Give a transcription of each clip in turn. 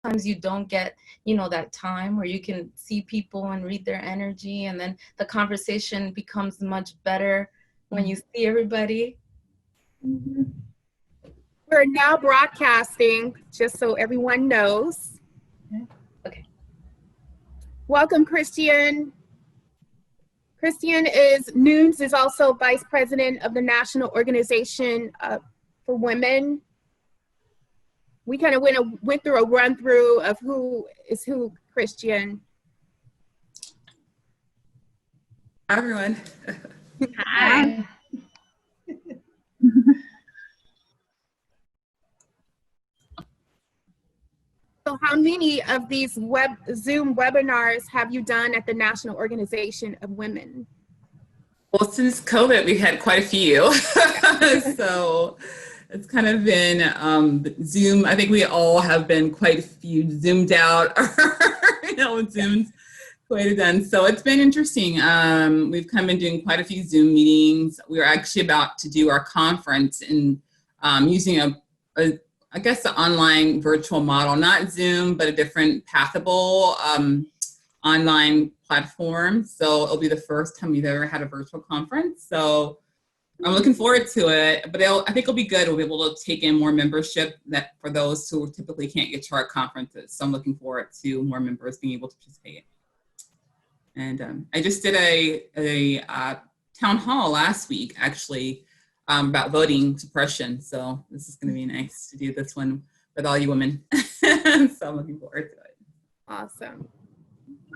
sometimes you don't get, you know, that time where you can see people and read their energy, and then the conversation becomes much better when you see everybody. Mm-hmm. We're now broadcasting, just so everyone knows. Okay. Welcome, Christian. Christian Nunes is also Vice President of the National Organization for Women. We kind of went through a run through of who is who, Christian. Hi, everyone. Hi. So how many of these Zoom webinars have you done at the National Organization of Women? Well, since COVID, we had quite a few. So it's kind of been Zoom. I think we all have been quite a few Zoomed out, you know, with Zooms quite done. So it's been interesting. We've kind of been doing quite a few Zoom meetings. We're actually about to do our conference in using I guess the online virtual model, not Zoom, but a different Pathable online platform. So it'll be the first time we've ever had a virtual conference. So I'm looking forward to it, but I think it'll be good. We'll be able to take in more membership that for those who typically can't get to our conferences. So I'm looking forward to more members being able to participate. And I just did a town hall last week, actually, about voting suppression. So this is going to be nice to do this one with all you women. So I'm looking forward to it. Awesome.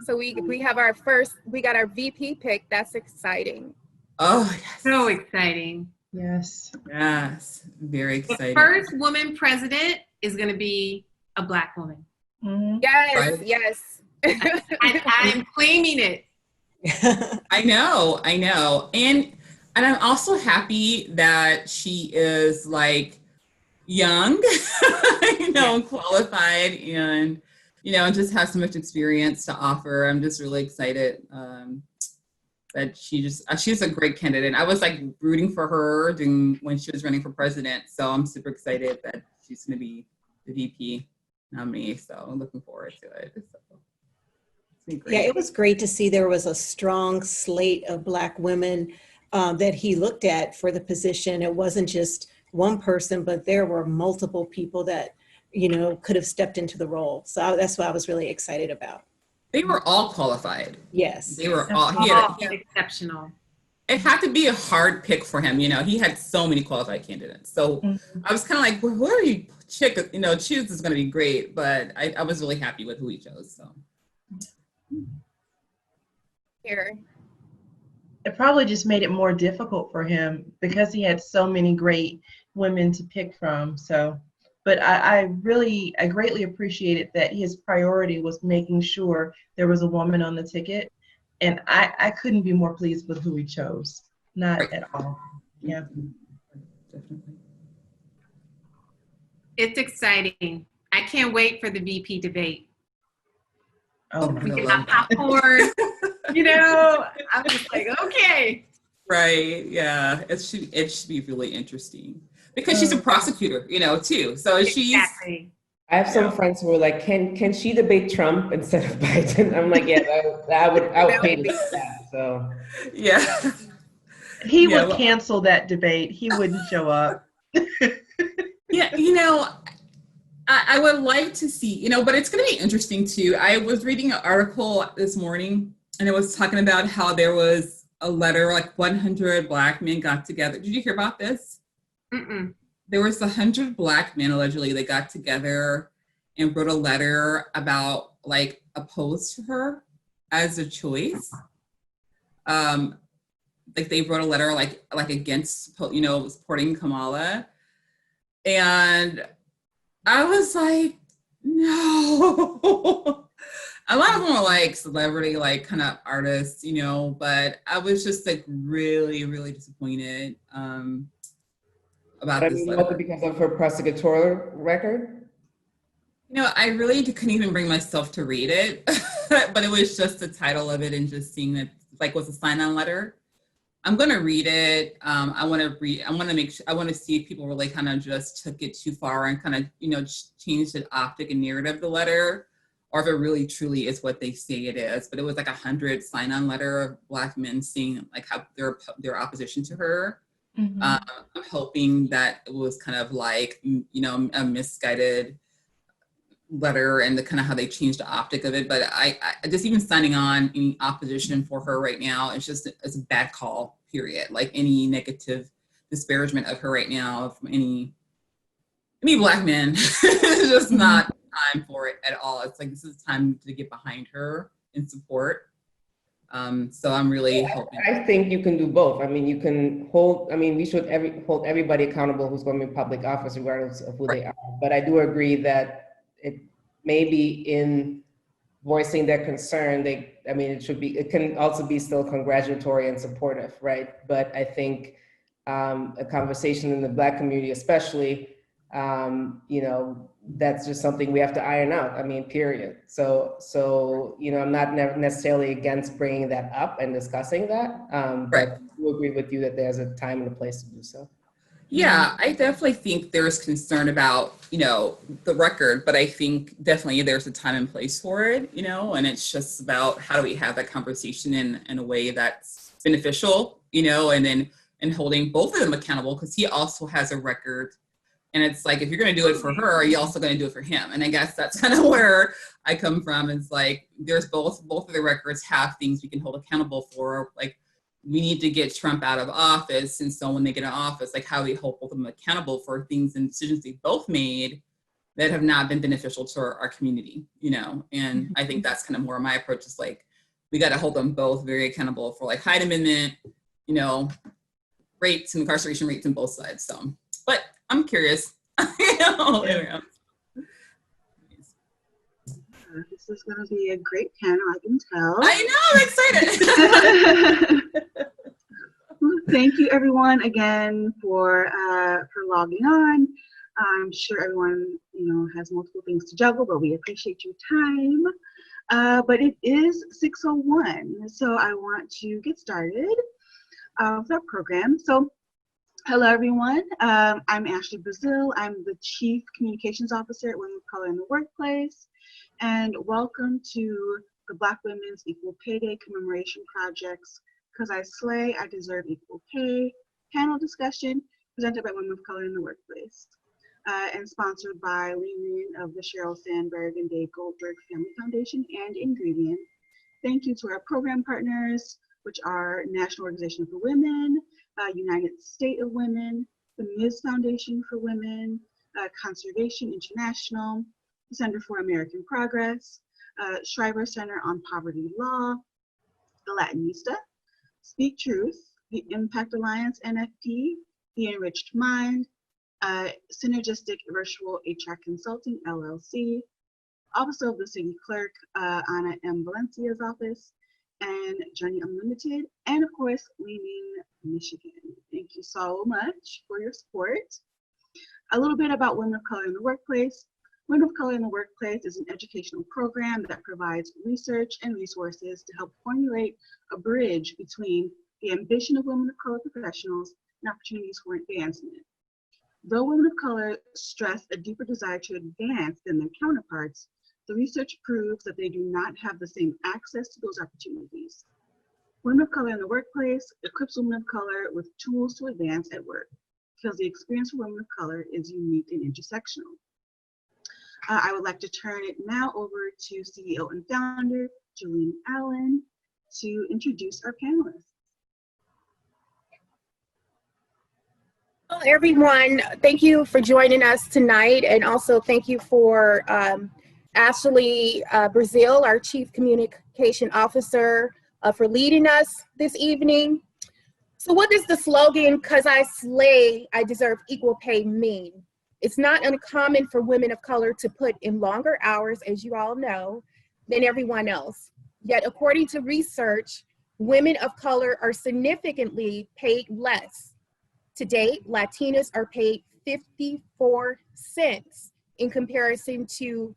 So we got our VP pick. That's exciting. Oh, yes. So exciting. Yes. Yes. Very exciting. The first woman president is going to be a Black woman. Mm-hmm. Yes. Right? Yes. I'm claiming it. I know. And I'm also happy that she is like young, you know, and qualified, and, you know, and just has so much experience to offer. I'm just really excited that she's a great candidate. I was like rooting for her when she was running for president. So I'm super excited that she's going to be the VP nominee. So I'm looking forward to it. So. Yeah, it was great to see there was a strong slate of Black women that he looked at for the position. It wasn't just one person, but there were multiple people that, you know, could have stepped into the role. So that's what I was really excited about. They were all qualified. Yes. They were all exceptional. It had to be a hard pick for him. You know, he had so many qualified candidates. So I was kind of like, well, whoever you choose is going to be great. But I was really happy with who he chose. So. Here. It probably just made it more difficult for him because he had so many great women to pick from. So, but I greatly appreciated that his priority was making sure there was a woman on the ticket. And I couldn't be more pleased with who he chose. Not at all. Yeah. Definitely. It's exciting. I can't wait for the VP debate. Oh, we can have popcorn. You know, I'm just like, okay. Right. Yeah. It should be really interesting because she's a prosecutor, you know, too. So exactly. I have some friends who were like, can she debate Trump instead of Biden? I'm like, yeah, I would pay to see that. So yeah. He would cancel that debate. He wouldn't show up. Yeah, you know, I would like to see, you know, but it's going to be interesting too. I was reading an article this morning and it was talking about how there was a letter, like 100 Black men got together. Did you hear about this? Mm-mm. There was 100 Black men, allegedly, they got together and wrote a letter about like opposed to her as a choice. Like they wrote a letter like against, you know, supporting Kamala. And I was like, no. A lot of them are like celebrity, like kind of artists, you know, but I was just like really, really disappointed about this letter. Was it because of her prosecutorial record? You know, I really couldn't even bring myself to read it, but it was just the title of it and just seeing that like was a sign-on letter. I'm gonna read it. I want to see if people really kind of just took it too far and kind of, changed the optic and narrative of the letter, or if it really truly is what they say it is. But it was like 100 sign-on letter of Black men saying like how their opposition to her. Mm-hmm. I'm hoping that it was kind of like, a misguided letter and the kind of how they changed the optic of it. But I just even signing on any opposition for her right now, it's a bad call, period. Like any negative disparagement of her right now from any Black men, it's just not time for it at all. It's like, this is time to get behind her and support. So I'm really hoping. I think you can do both. I mean, you can we should hold everybody accountable who's going to be in public office, regardless of who they are. But I do agree that it maybe in voicing their concern, it can also be still congratulatory and supportive, right? But I think a conversation in the Black community, especially, that's just something we have to iron out. I mean, period. So I'm not necessarily against bringing that up and discussing that, but I do agree with you that there's a time and a place to do so. Yeah, I definitely think there's concern about, the record, but I think definitely there's a time and place for it, and it's just about how do we have that conversation in a way that's beneficial, and holding both of them accountable, because he also has a record. And it's like, if you're going to do it for her, are you also going to do it for him? And I guess that's kind of where I come from. It's like, there's both of the records have things we can hold accountable for. Like, we need to get Trump out of office. And so when they get in office, like, how do we hold both of them accountable for things and decisions they both made that have not been beneficial to our community, And I think that's kind of more my approach, is like, we got to hold them both very accountable for like Hyde Amendment, rates and incarceration rates on both sides. So, but I'm curious. This is going to be a great panel, I can tell. I know, I'm excited. Thank you, everyone, again for logging on. I'm sure everyone, has multiple things to juggle, but we appreciate your time. But it is 6:01, so I want to get started with our program. So, hello, everyone. I'm Ashley Brazil. I'm the Chief Communications Officer at Women of Color in the Workplace. And welcome to the Black Women's Equal Pay Day Commemoration Project's "Because I Slay, I Deserve Equal Pay" panel discussion presented by Women of Color in the Workplace and sponsored by Lean of the Sheryl Sandberg and Dave Goldberg Family Foundation and Ingredient. Thank you to our program partners, which are National Organization for Women, United States of Women, the Ms. Foundation for Women, Conservation International, the Center for American Progress, Shriver Center on Poverty Law, the Latinista, Speak Truth, the Impact Alliance NFP, the Enriched Mind, Synergistic Virtual HR Consulting LLC, Office of the City Clerk, Ana M. Valencia's office, and Journey Unlimited, and of course, Leaning Michigan. Thank you so much for your support. A little bit about Women of Color in the Workplace. Women of Color in the Workplace is an educational program that provides research and resources to help formulate a bridge between the ambition of women of color professionals and opportunities for advancement. Though women of color stress a deeper desire to advance than their counterparts, the research proves that they do not have the same access to those opportunities. Women of Color in the Workplace equips women of color with tools to advance at work, because the experience for women of color is unique and intersectional. I would like to turn it now over to CEO and founder, Julene Allen, to introduce our panelists. Hello, everyone. Thank you for joining us tonight, and also thank you for Ashley Brazil, our Chief Communication Officer, for leading us this evening. So what does the slogan, "Cause I slay, I deserve equal pay" mean? It's not uncommon for women of color to put in longer hours, as you all know, than everyone else. Yet according to research, women of color are significantly paid less. To date, Latinas are paid 54 cents in comparison to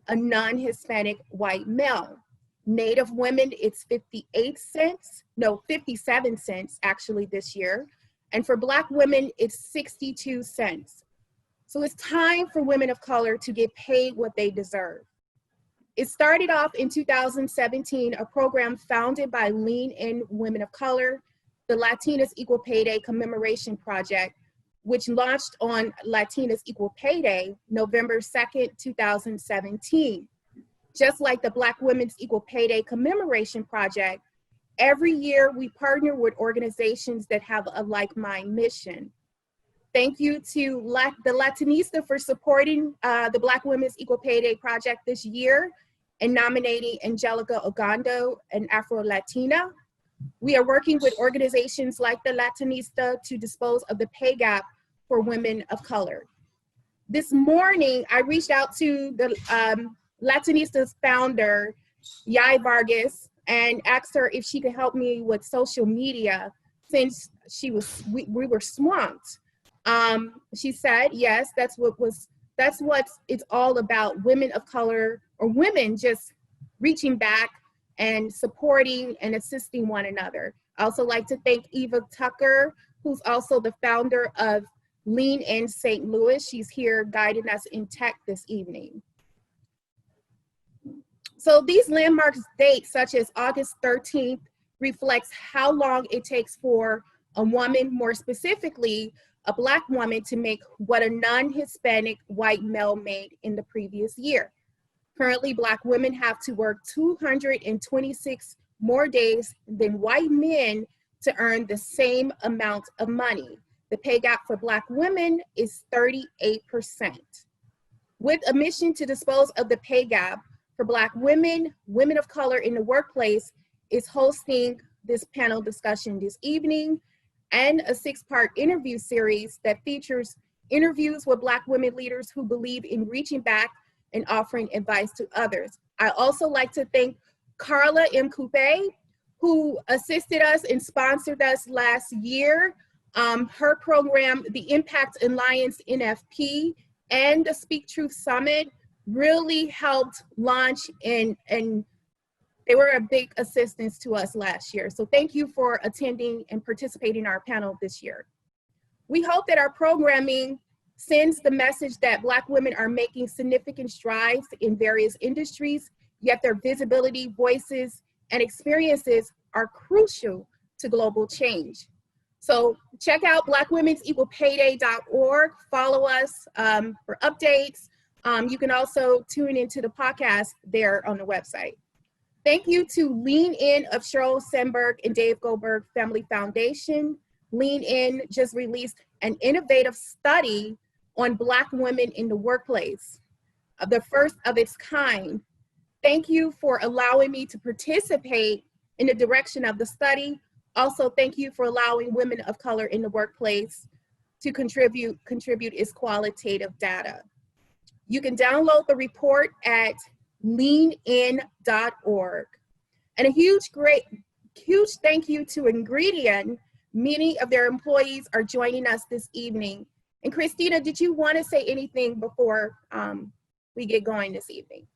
a non-Hispanic white male. Native women, it's 58 cents. No, 57 cents actually this year. And for Black women, it's 62 cents. So it's time for women of color to get paid what they deserve. It started off in 2017, a program founded by Lean In Women of Color, the Latinas Equal Pay Day Commemoration Project, which launched on Latinas Equal Pay Day, November 2nd, 2017. Just like the Black Women's Equal Pay Day Commemoration Project, every year we partner with organizations that have a like-mind mission. Thank you to the Latinista for supporting the Black Women's Equal Pay Day Project this year and nominating Angelica Ogando, an Afro-Latina. We are working with organizations like the Latinista to dispose of the pay gap for women of color. This morning, I reached out to the Latinista's founder, Yai Vargas, and asked her if she could help me with social media since we were swamped. She said, yes, that's what it's all about, women of color, or women just reaching back and supporting and assisting one another. I also like to thank Eva Tucker, who's also the founder of Lean In St. Louis. She's here guiding us in tech this evening. So these landmark dates, such as August 13th, reflects how long it takes for a woman, more specifically, a Black woman, to make what a non-Hispanic white male made in the previous year. Currently, Black women have to work 226 more days than white men to earn the same amount of money. The pay gap for Black women is 38%. With a mission to dispose of the pay gap for Black women, women of color in the workplace is hosting this panel discussion this evening and a 6-part interview series that features interviews with Black women leaders who believe in reaching back and offering advice to others. I also like to thank Carla Kupe, who assisted us and sponsored us last year. Her program, the Impact Alliance NFP, and the Speak Truth Summit really helped launch and they were a big assistance to us last year. So thank you for attending and participating in our panel this year. We hope that our programming sends the message that Black women are making significant strides in various industries, yet their visibility, voices, and experiences are crucial to global change. So check out blackwomens'equalpayday.org, follow us for updates. You can also tune into the podcast there on the website. Thank you to Lean In of Cheryl Sandberg and Dave Goldberg Family Foundation. Lean In just released an innovative study on Black women in the workplace, the first of its kind. Thank you for allowing me to participate in the direction of the study. Also, thank you for allowing women of color in the workplace to contribute its qualitative data. You can download the report at leanin.org. And a huge thank you to Ingredient. Many of their employees are joining us this evening. And Christina, did you want to say anything before we get going this evening?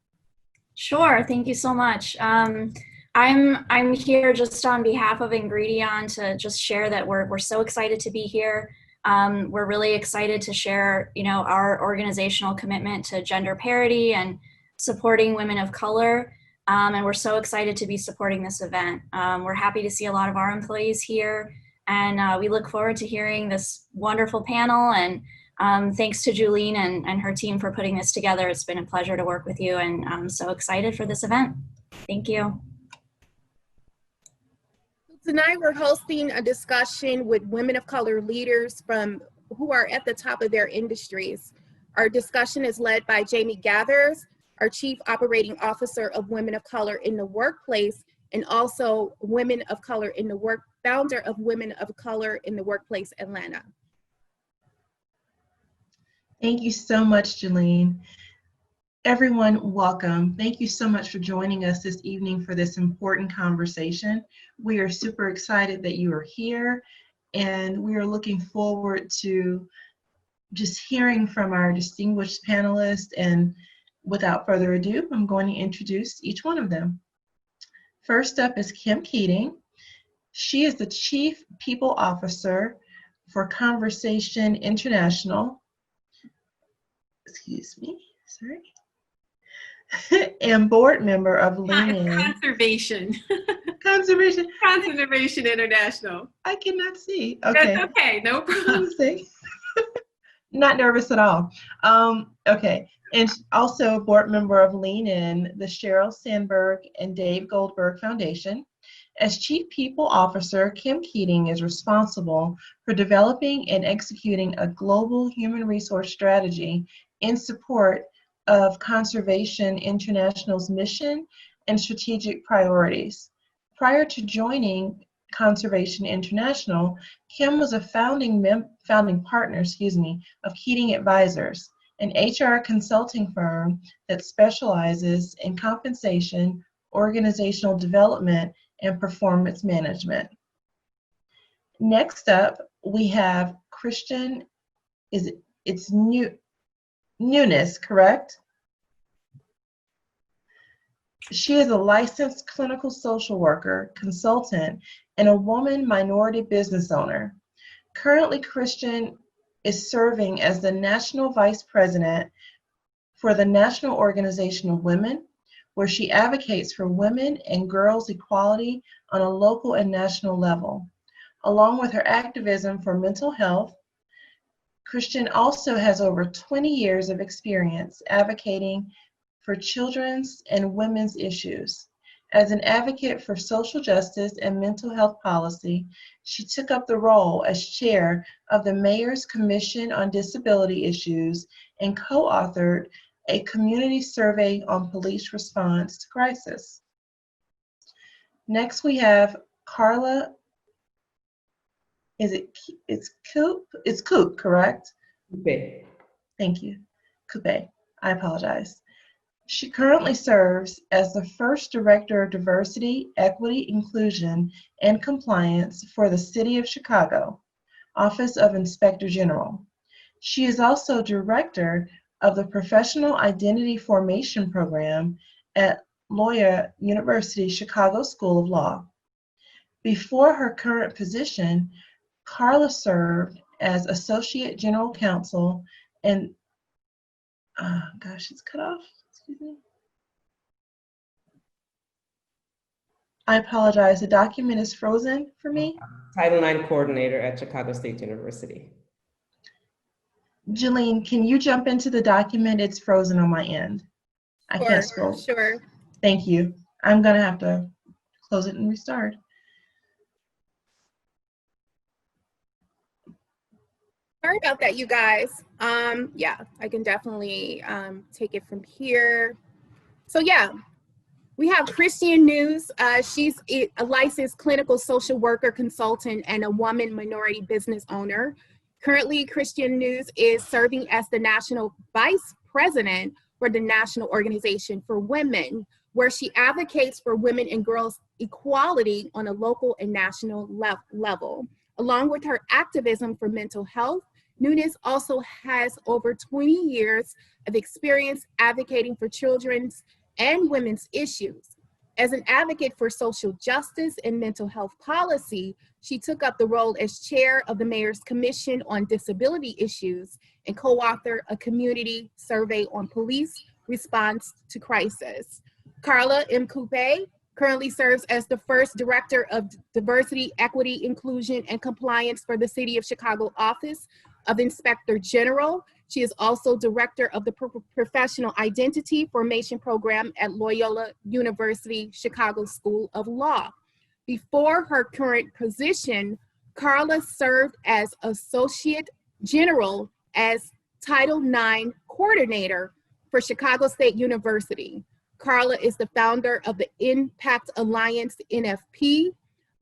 Sure, thank you so much. I'm here just on behalf of Ingredient to just share that we're so excited to be here. We're really excited to share, our organizational commitment to gender parity and supporting women of color. And we're so excited to be supporting this event. We're happy to see a lot of our employees here, and we look forward to hearing this wonderful panel. And thanks to Julene and her team for putting this together. It's been a pleasure to work with you, and I'm so excited for this event. Thank you. Tonight we're hosting a discussion with women of color leaders who are at the top of their industries. Our discussion is led by Jame Geathers, our Chief Operating Officer of Women of Color in the Workplace, and also founder of Women of Color in the Workplace Atlanta. Thank you so much, Julene. Everyone, welcome. Thank you so much for joining us this evening for this important conversation. We are super excited that you are here, and we are looking forward to just hearing from our distinguished panelists. And without further ado, I'm going to introduce each one of them. First up is Kim Keating. She is the Chief People Officer for Conversation International. Excuse me, sorry. And board member of Lean In. Conservation. Conservation. Conservation International. I cannot see. Okay. That's okay, no problem. Not nervous at all. Okay. And also board member of Lean In, the Sheryl Sandberg and Dave Goldberg Foundation. As Chief People Officer, Kim Keating is responsible for developing and executing a global human resource strategy in support of Conservation International's mission and strategic priorities. Prior to joining Conservation International, Kim was a founding partner, of Keating Advisors, an HR consulting firm that specializes in compensation, organizational development, and performance management. Next up, we have Christian, Nunes, correct? She is a licensed clinical social worker, consultant, and a woman minority business owner. Currently, Christian is serving as the National Vice President for the National Organization of Women, where she advocates for women and girls' equality on a local and national level. Along with her activism for mental health, Christian also has over 20 years of experience advocating for children's and women's issues. As an advocate for social justice and mental health policy, she took up the role as chair of the Mayor's Commission on Disability Issues and co-authored a community survey on police response to crisis. Next we have Carla, it's Kupe, correct? Kupe. Thank you, Kupe, I apologize. She currently serves as the first Director of Diversity, Equity, Inclusion, and Compliance for the City of Chicago, Office of Inspector General. She is also Director of the Professional Identity Formation Program at Loyola University Chicago School of Law. Before her current position, Carla served as Associate General Counsel and, it's cut off. Excuse me. I apologize. The document is frozen for me. Title IX coordinator at Chicago State University. Julene, can you jump into the document? It's frozen on my end. I can't scroll. Sure. Thank you. I'm going to have to close it and restart. Sorry about that, you guys. Yeah, I can definitely take it from here. So yeah, we have Christian Nunes. She's a licensed clinical social worker, consultant, and a woman minority business owner. Currently, Christian Nunes is serving as the National Vice President for the National Organization for Women, where she advocates for women and girls' equality on a local and national level. Along with her activism for mental health, Nunes also has over 20 years of experience advocating for children's and women's issues. As an advocate for social justice and mental health policy, she took up the role as chair of the Mayor's Commission on Disability Issues and co-authored a community survey on police response to crisis. Carla Kupe currently serves as the first Director of Diversity, Equity, Inclusion, and Compliance for the City of Chicago Office of Inspector General. She is also Director of the Professional Identity Formation Program at Loyola University Chicago School of Law. Before her current position, Carla served as Associate General as Title IX Coordinator for Chicago State University. Carla is the founder of the Impact Alliance, NFP,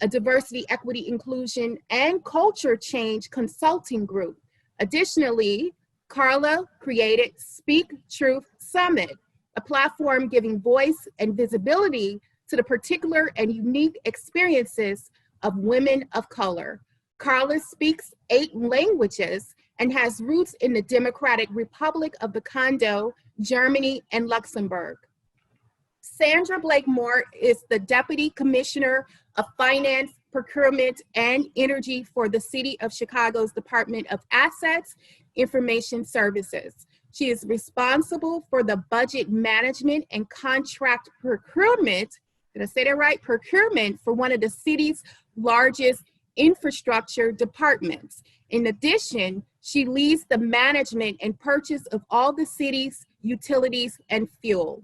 a diversity, equity, inclusion, and culture change consulting group. Additionally, Carla created Speak Truth Summit, a platform giving voice and visibility to the particular and unique experiences of women of color. Carla speaks 8 languages and has roots in the Democratic Republic of the Congo, Germany, and Luxembourg. Sandra Blakemore is the Deputy Commissioner of Finance, Procurement, and Energy for the City of Chicago's Department of Assets, Information Services. She is responsible for the budget management and contract procurement, did I say that right? Procurement for one of the city's largest infrastructure departments. In addition, she leads the management and purchase of all the city's utilities and fuel.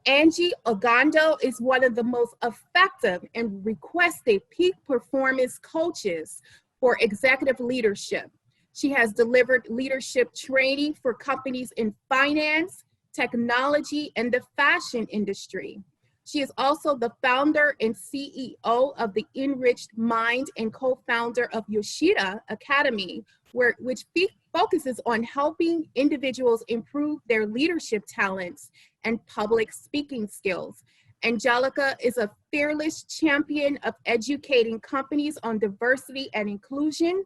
Angelica Ogando is one of the most effective and requested peak performance coaches for executive leadership. She has delivered leadership training for companies in finance, technology, and the fashion industry. She is also the founder and CEO of the Enriched Mind and co-founder of Yoshida Academy, which focuses on helping individuals improve their leadership talents and public speaking skills. Angelica is a fearless champion of educating companies on diversity and inclusion,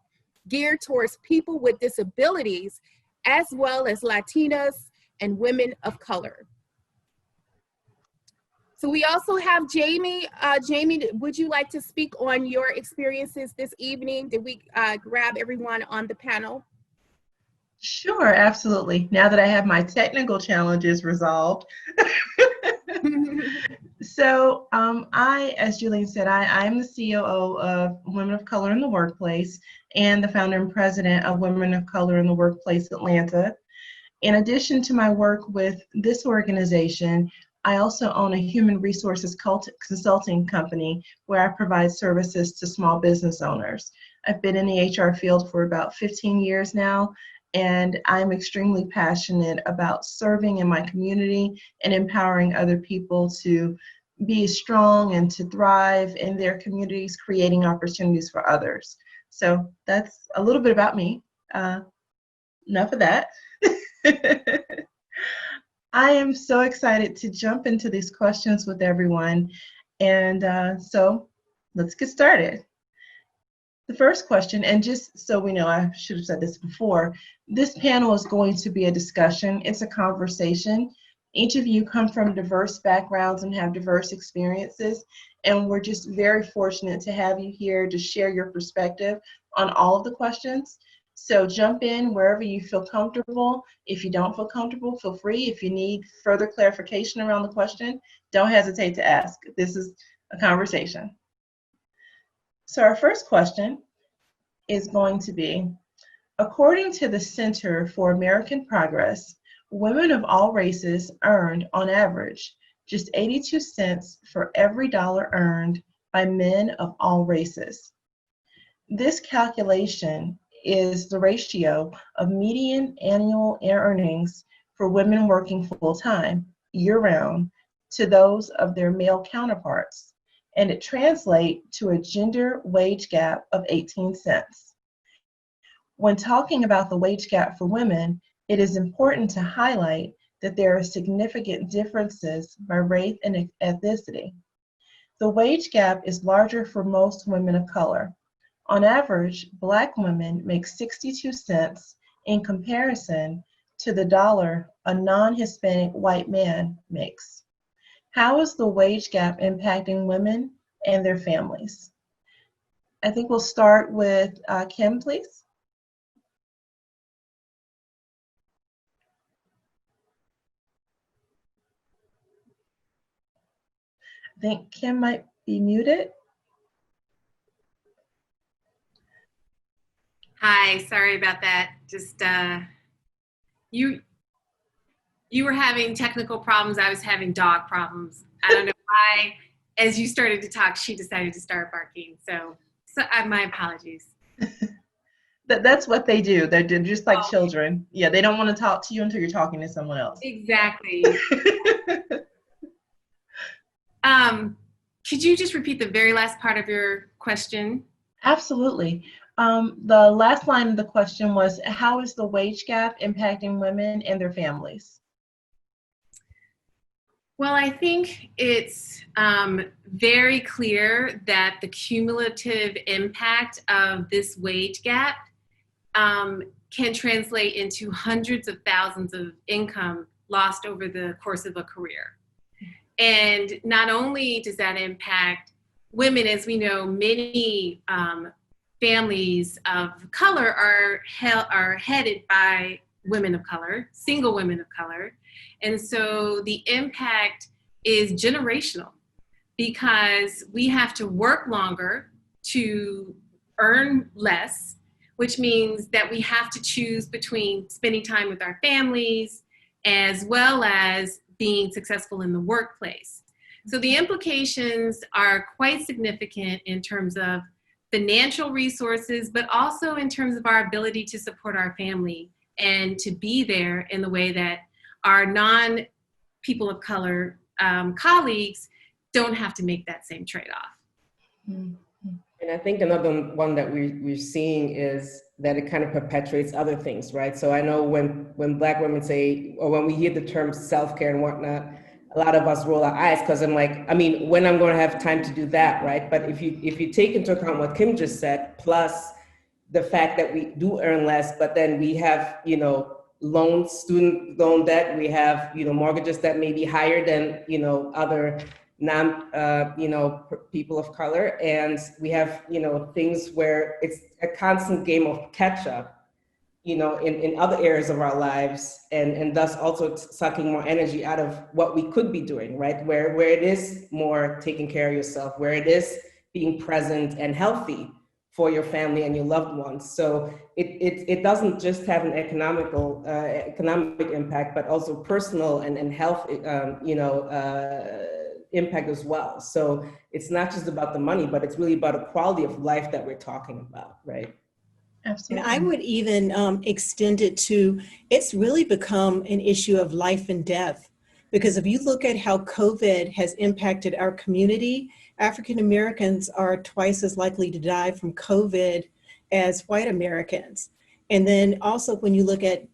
geared towards people with disabilities, as well as Latinas and women of color. So we also have Jame. Jame, would you like to speak on your experiences this evening? Did we grab everyone on the panel? Sure, absolutely. Now that I have my technical challenges resolved. So as Julene said, I'm the COO of Women of Color in the Workplace and the founder and president of Women of Color in the Workplace Atlanta. In addition to my work with this organization, I also own a human resources consulting company where I provide services to small business owners. I've been in the HR field for about 15 years now, and I'm extremely passionate about serving in my community and empowering other people to be strong and to thrive in their communities, creating opportunities for others. So that's a little bit about me. Enough of that. I am so excited to jump into these questions with everyone. And so let's get started. The first question, and just so we know, I should have said this before, this panel is going to be a discussion. It's a conversation. Each of you come from diverse backgrounds and have diverse experiences, and we're just very fortunate to have you here to share your perspective on all of the questions. So jump in wherever you feel comfortable. If you don't feel comfortable, feel free. If you need further clarification around the question, don't hesitate to ask. This is a conversation. So our first question is going to be, according to the Center for American Progress, women of all races earned, on average, just 82 cents for every dollar earned by men of all races. This calculation is the ratio of median annual earnings for women working full-time, year-round, to those of their male counterparts, and it translates to a gender wage gap of 18 cents. When talking about the wage gap for women, it is important to highlight that there are significant differences by race and ethnicity. The wage gap is larger for most women of color. On average, Black women make 62 cents in comparison to the dollar a non-Hispanic white man makes. How is the wage gap impacting women and their families? I think we'll start with Kim, please. I think Kim might be muted. Hi, sorry about that. Just you were having technical problems. I was having dog problems. I don't know why. As you started to talk, she decided to start barking. So my apologies. That's what they do. They're just like children. Yeah, they don't want to talk to you until you're talking to someone else. Exactly. Could you just repeat the very last part of your question? Absolutely. The last line of the question was, how is the wage gap impacting women and their families? Well, I think it's very clear that the cumulative impact of this wage gap can translate into hundreds of thousands of income lost over the course of a career. And not only does that impact women, as we know, many families of color are headed by women of color, single women of color. And so the impact is generational, because we have to work longer to earn less, which means that we have to choose between spending time with our families as well as being successful in the workplace. So the implications are quite significant in terms of financial resources, but also in terms of our ability to support our family and to be there in the way that our non-people of color colleagues don't have to make that same trade-off. And I think another one that we're seeing is that it kind of perpetuates other things, right? So I know when Black women say, or when we hear the term self-care and whatnot, a lot of us roll our eyes, because I'm like, I mean, when I'm going to have time to do that, right? But if you take into account what Kim just said, plus the fact that we do earn less, but then we have, loans, student loan debt, we have, mortgages that may be higher than, other people of color. And we have, things where it's a constant game of catch up, in other areas of our lives, and thus also sucking more energy out of what we could be doing, right? Where it is more taking care of yourself, where it is being present and healthy for your family and your loved ones. So it doesn't just have an economic impact, but also personal and health, impact as well. So it's not just about the money, but it's really about a quality of life that we're talking about, right? Absolutely. And I would even extend it to, it's really become an issue of life and death. Because if you look at how COVID has impacted our community, African Americans are twice as likely to die from COVID as white Americans. And then also when you look at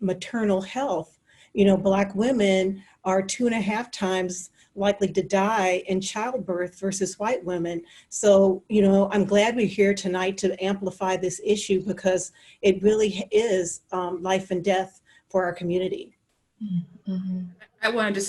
maternal health, Black women are 2.5 times likely to die in childbirth versus white women. So, I'm glad we're here tonight to amplify this issue, because it really is life and death for our community. Mm-hmm. I want to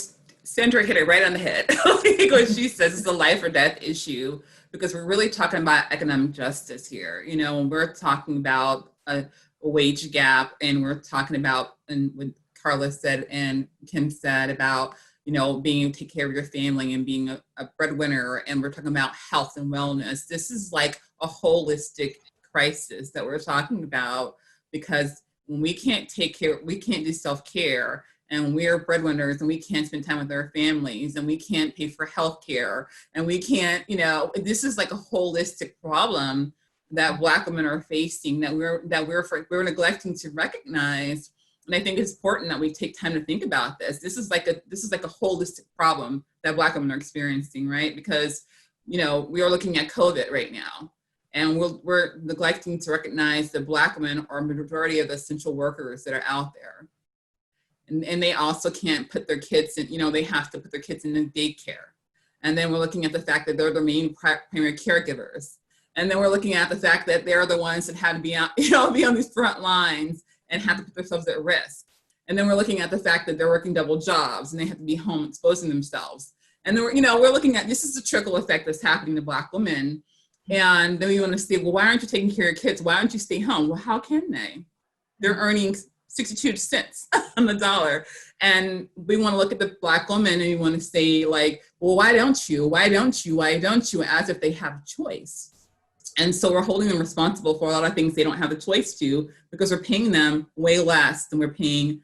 Sandra hit it right on the head. What she says is a life or death issue, because we're really talking about economic justice here. When we're talking about a wage gap, and we're talking about, and what Carla said and Kim said about, being able to take care of your family and being a breadwinner, and we're talking about health and wellness. This is like a holistic crisis that we're talking about, because when we can't take care, we can't do self-care, and we're breadwinners and we can't spend time with our families, and we can't pay for health care, and we can't, this is like a holistic problem that Black women are facing that we're neglecting to recognize. And I think it's important that we take time to think about this. This is like a holistic problem that Black women are experiencing, right? Because, we are looking at COVID right now, and we're neglecting to recognize that Black women are a majority of the essential workers that are out there. And they also can't put their kids in, they have to put their kids in daycare. And then we're looking at the fact that they're the main primary caregivers. And then we're looking at the fact that they're the ones that have to be out, be on these front lines and have to put themselves at risk. And then we're looking at the fact that they're working double jobs and they have to be home exposing themselves. And then we're looking at, this is the trickle effect that's happening to Black women. And then we want to say, well, why aren't you taking care of kids? Why don't you stay home? Well, how can they? They're earning 62 cents on the dollar. And we want to look at the Black woman and we want to say, like, well, why don't you? Why don't you? Why don't you? As if they have a choice. And so we're holding them responsible for a lot of things they don't have the choice to, because we're paying them way less than we're paying,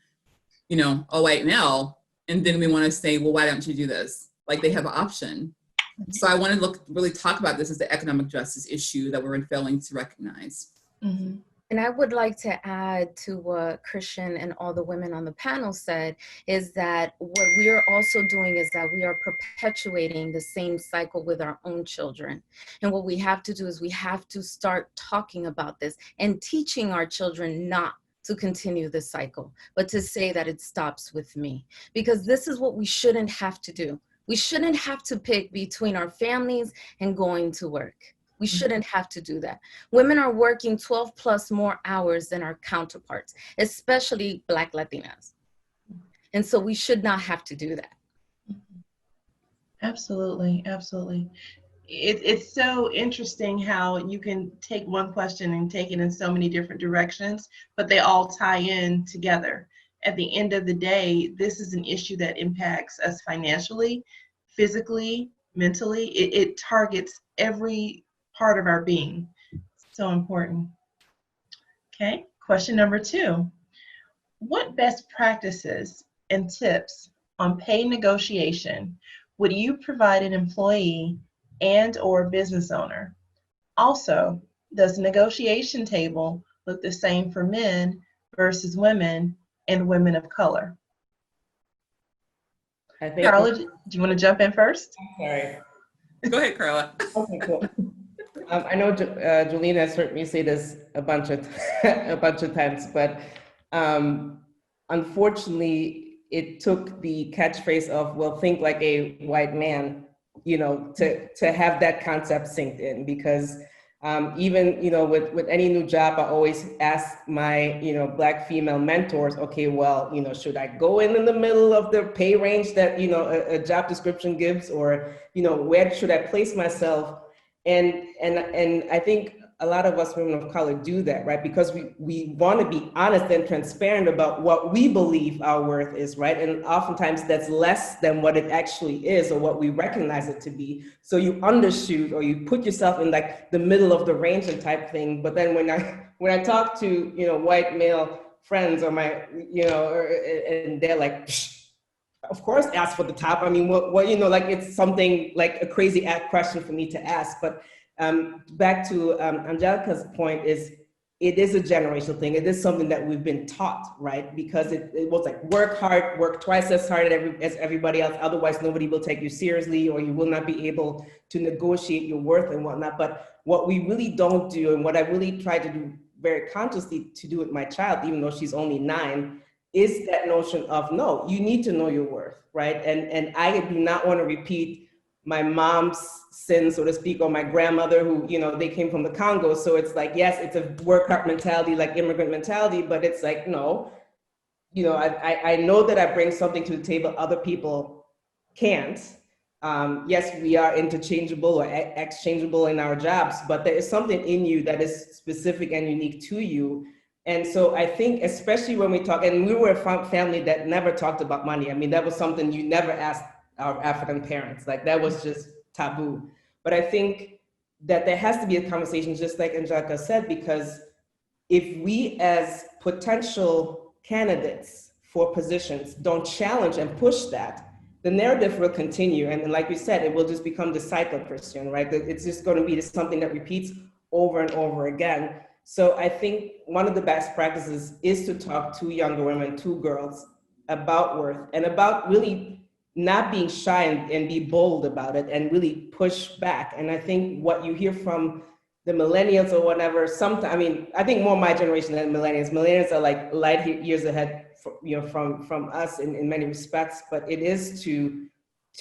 a white male. And then we want to say, well, why don't you do this? Like, they have an option. So I want to really talk about this as the economic justice issue that we're failing to recognize. Mm-hmm. And I would like to add to what Christian and all the women on the panel said, is that what we are also doing is that we are perpetuating the same cycle with our own children. And what we have to do is we have to start talking about this and teaching our children not to continue this cycle, but to say that it stops with me. Because this is what we shouldn't have to do. We shouldn't have to pick between our families and going to work. We shouldn't have to do that. Women are working 12 plus more hours than our counterparts, especially Black Latinas. And so we should not have to do that. Absolutely, absolutely. It's so interesting how you can take one question and take it in so many different directions, but they all tie in together. At the end of the day, this is an issue that impacts us financially, physically, mentally. It targets every part of our being. So important. Okay, question number 2. What best practices and tips on pay negotiation would you provide an employee and/or business owner? Also, does the negotiation table look the same for men versus women and women of color? I think, Carla, do you want to jump in first? sorry. Go ahead, Carla. Okay, cool. I know Julene has heard me say this a bunch of times, but unfortunately, it took the catchphrase of "well, think like a white man," to have that concept sinked in. Because even with any new job, I always ask my Black female mentors, okay, well, should I go in the middle of the pay range that a job description gives, or where should I place myself? And I think a lot of us women of color do that, right? Because we want to be honest and transparent about what we believe our worth is, right? And oftentimes that's less than what it actually is or what we recognize it to be. So you undershoot or you put yourself in like the middle of the range and type thing. But then when I talk to white male friends or my and they're like, psh, of course, ask for the top. I mean, what like it's something like a crazy question for me to ask. But back to Angelica's point it is a generational thing. It is something that we've been taught, right? Because it was like work hard, work twice as hard as everybody else. Otherwise, nobody will take you seriously, or you will not be able to negotiate your worth and whatnot. But what we really don't do, and what I really try to do very consciously to do with my child, even though she's only 9, is that notion of, no, you need to know your worth, right? And I do not want to repeat my mom's sins, so to speak, or my grandmother who, they came from the Congo. So it's like, yes, it's a work hard mentality, like immigrant mentality, but it's like, no, I know that I bring something to the table other people can't. Yes, we are interchangeable or exchangeable in our jobs, but there is something in you that is specific and unique to you. And so I think, especially when we talk, and we were a family that never talked about money. I mean, that was something you never asked our African parents. Like, that was just taboo. But I think that there has to be a conversation, just like Angelica said, because if we as potential candidates for positions don't challenge and push that, the narrative will continue. And like we said, it will just become the cycle, Christian, right? It's just going to be something that repeats over and over again. So I think one of the best practices is to talk to younger women, to girls, about worth and about really not being shy and be bold about it and really push back. And I think what you hear from the millennials or whatever, I think more my generation than millennials. Millennials are like light years ahead from us in many respects, but it is to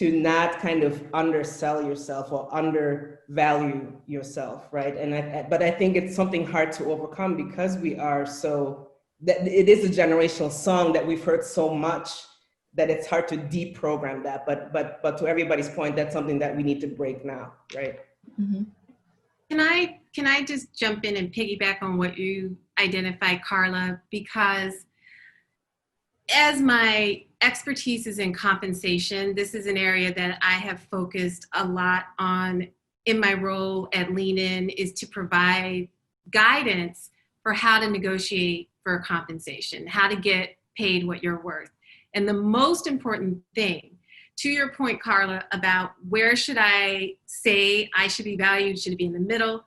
not kind of undersell yourself or undervalue yourself, right? But I think it's something hard to overcome because we are that it is a generational song that we've heard so much that it's hard to deprogram that. But to everybody's point, that's something that we need to break now, right? Mm-hmm. Can I just jump in and piggyback on what you identified, Carla? Because as my expertise is in compensation, this is an area that I have focused a lot on in my role at Lean In, is to provide guidance for how to negotiate for compensation, how to get paid what you're worth. And the most important thing, to your point, Carla, about where should I say I should be valued, should it be in the middle?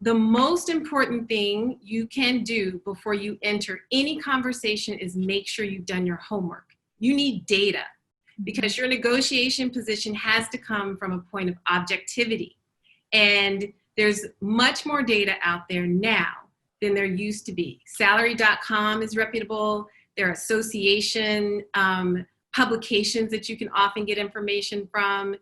The most important thing you can do before you enter any conversation is make sure you've done your homework. You need data, because your negotiation position has to come from a point of objectivity. And there's much more data out there now than there used to be. Salary.com is reputable. There are association publications that you can often get information from.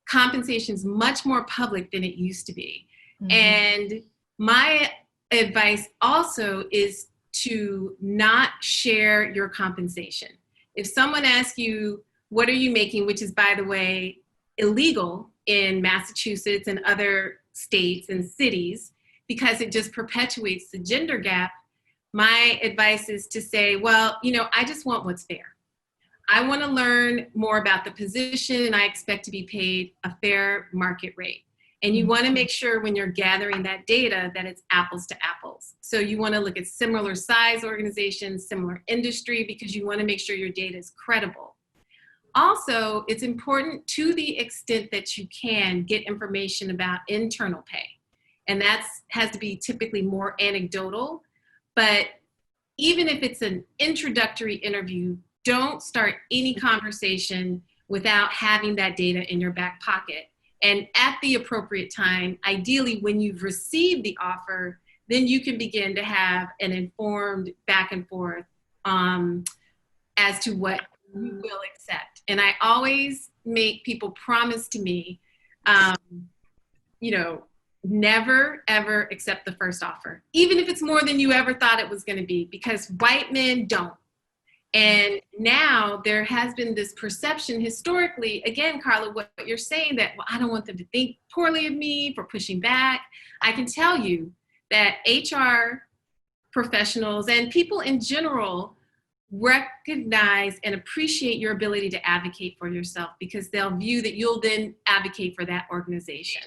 Compensation is much more public than it used to be. Mm-hmm. And my advice also is to not share your compensation. If someone asks you, what are you making, which is, by the way, illegal in Massachusetts and other states and cities because it just perpetuates the gender gap, my advice is to say, well, I just want what's fair. I want to learn more about the position and I expect to be paid a fair market rate. And you want to make sure when you're gathering that data that it's apples to apples. So you want to look at similar size organizations, similar industry, because you want to make sure your data is credible. Also, it's important to the extent that you can get information about internal pay. And that has to be typically more anecdotal. But even if it's an introductory interview, don't start any conversation without having that data in your back pocket. And at the appropriate time, ideally when you've received the offer, then you can begin to have an informed back and forth as to what you will accept. And I always make people promise to me, never, ever accept the first offer, even if it's more than you ever thought it was going to be, because white men don't. And now there has been this perception historically, again, Carla, what you're saying that, well, I don't want them to think poorly of me for pushing back. I can tell you that HR professionals and people in general recognize and appreciate your ability to advocate for yourself because they'll view that you'll then advocate for that organization.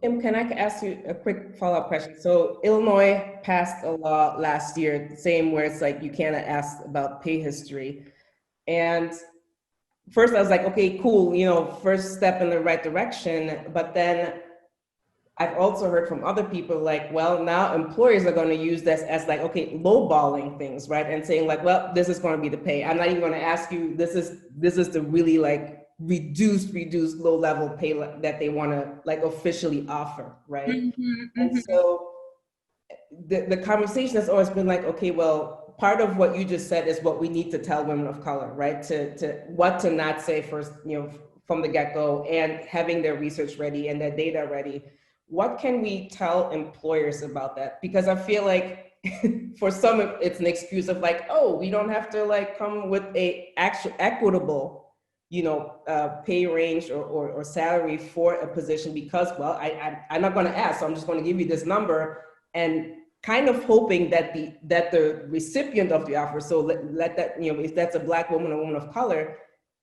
Can I ask you a quick follow-up question? So Illinois passed a law last year, same where it's like you cannot ask about pay history. And first I was like, okay, cool, first step in the right direction. But then I've also heard from other people like, well, now employers are going to use this as like, okay, lowballing things, right? And saying like, well, this is going to be the pay. I'm not even going to ask you, this is the really like reduced low level pay that they want to like officially offer, right? And so the conversation has always been like, okay, well, part of what you just said is what we need to tell women of color, right? To what to not say first, from the get-go, and having their research ready and their data ready. What can we tell employers about that? Because I feel like for some it's an excuse of like, oh, we don't have to like come with a actual equitable pay range or salary for a position because, well, I'm not going to ask, so I'm just going to give you this number, and kind of hoping that the recipient of the offer, so let that, if that's a Black woman or woman of color,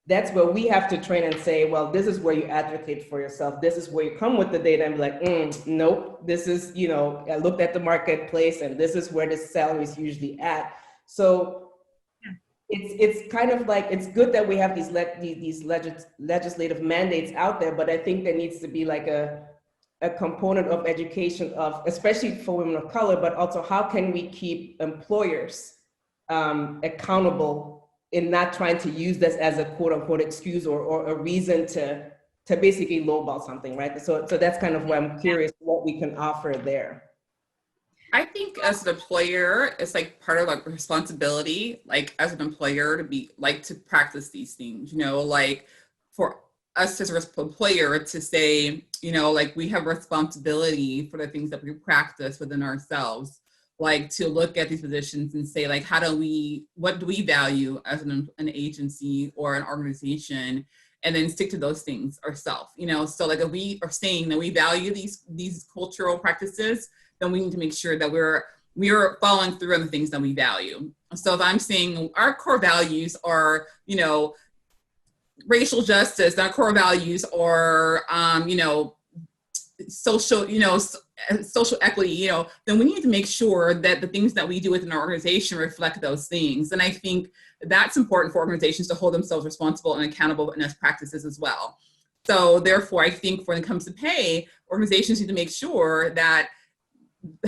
that's where we have to train and say, well, this is where you advocate for yourself. This is where you come with the data and be like, nope, this is, I looked at the marketplace and this is where the salary is usually at. So it's kind of like, it's good that we have these legislative mandates out there, but I think there needs to be like a component of education of, especially for women of color, but also how can we keep employers accountable in not trying to use this as a quote unquote excuse or a reason to basically lowball something, right? So that's kind of why I'm curious what we can offer there. I think as an employer, it's like part of like responsibility, like as an employer to be like to practice these things, like for us as an employer to say, like we have responsibility for the things that we practice within ourselves, like to look at these positions and say like, what do we value as an agency or an organization, and then stick to those things ourselves, so like if we are saying that we value these cultural practices, then we need to make sure that we're following through on the things that we value. So if I'm saying our core values are, racial justice, our core values are, social equity, then we need to make sure that the things that we do within our organization reflect those things. And I think that's important for organizations to hold themselves responsible and accountable in those practices as well. So therefore, I think when it comes to pay, organizations need to make sure that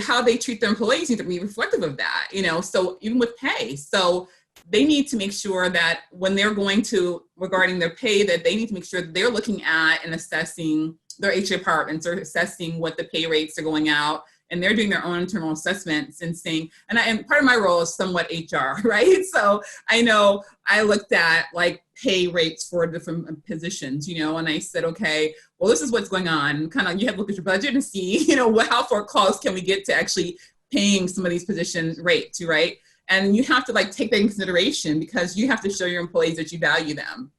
how they treat their employees need to be reflective of that, so even with pay. So they need to make sure that when they're going to, regarding their pay, that they need to make sure that they're looking at and assessing their HR departments or assessing what the pay rates are going out, and they're doing their own internal assessments and saying, and part of my role is somewhat HR, right? So I know I looked at like pay rates for different positions, and I said, okay, well, this is what's going on. Kind of, you have to look at your budget and see, how far close can we get to actually paying some of these position rates, right? And you have to like take that in consideration because you have to show your employees that you value them.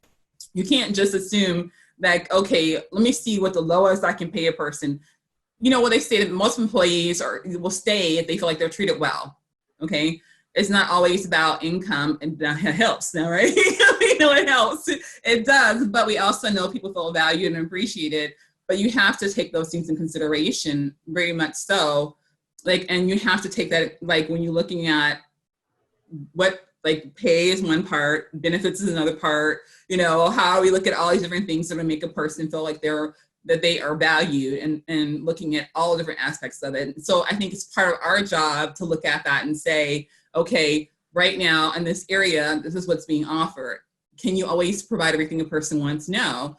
You can't just assume like, okay, let me see what the lowest I can pay a person. You know what they say that most employees will stay if they feel like they're treated well. Okay, it's not always about income, and that helps, right? You know, it helps. It does, but we also know people feel valued and appreciated. But you have to take those things in consideration, very much so. Like, and you have to take that, like, when you're looking at what, like, pay is one part, benefits is another part. You know, how we look at all these different things that will make a person feel like that they are valued, and looking at all different aspects of it. So I think it's part of our job to look at that and say, okay, right now in this area, this is what's being offered. Can you always provide everything a person wants? No.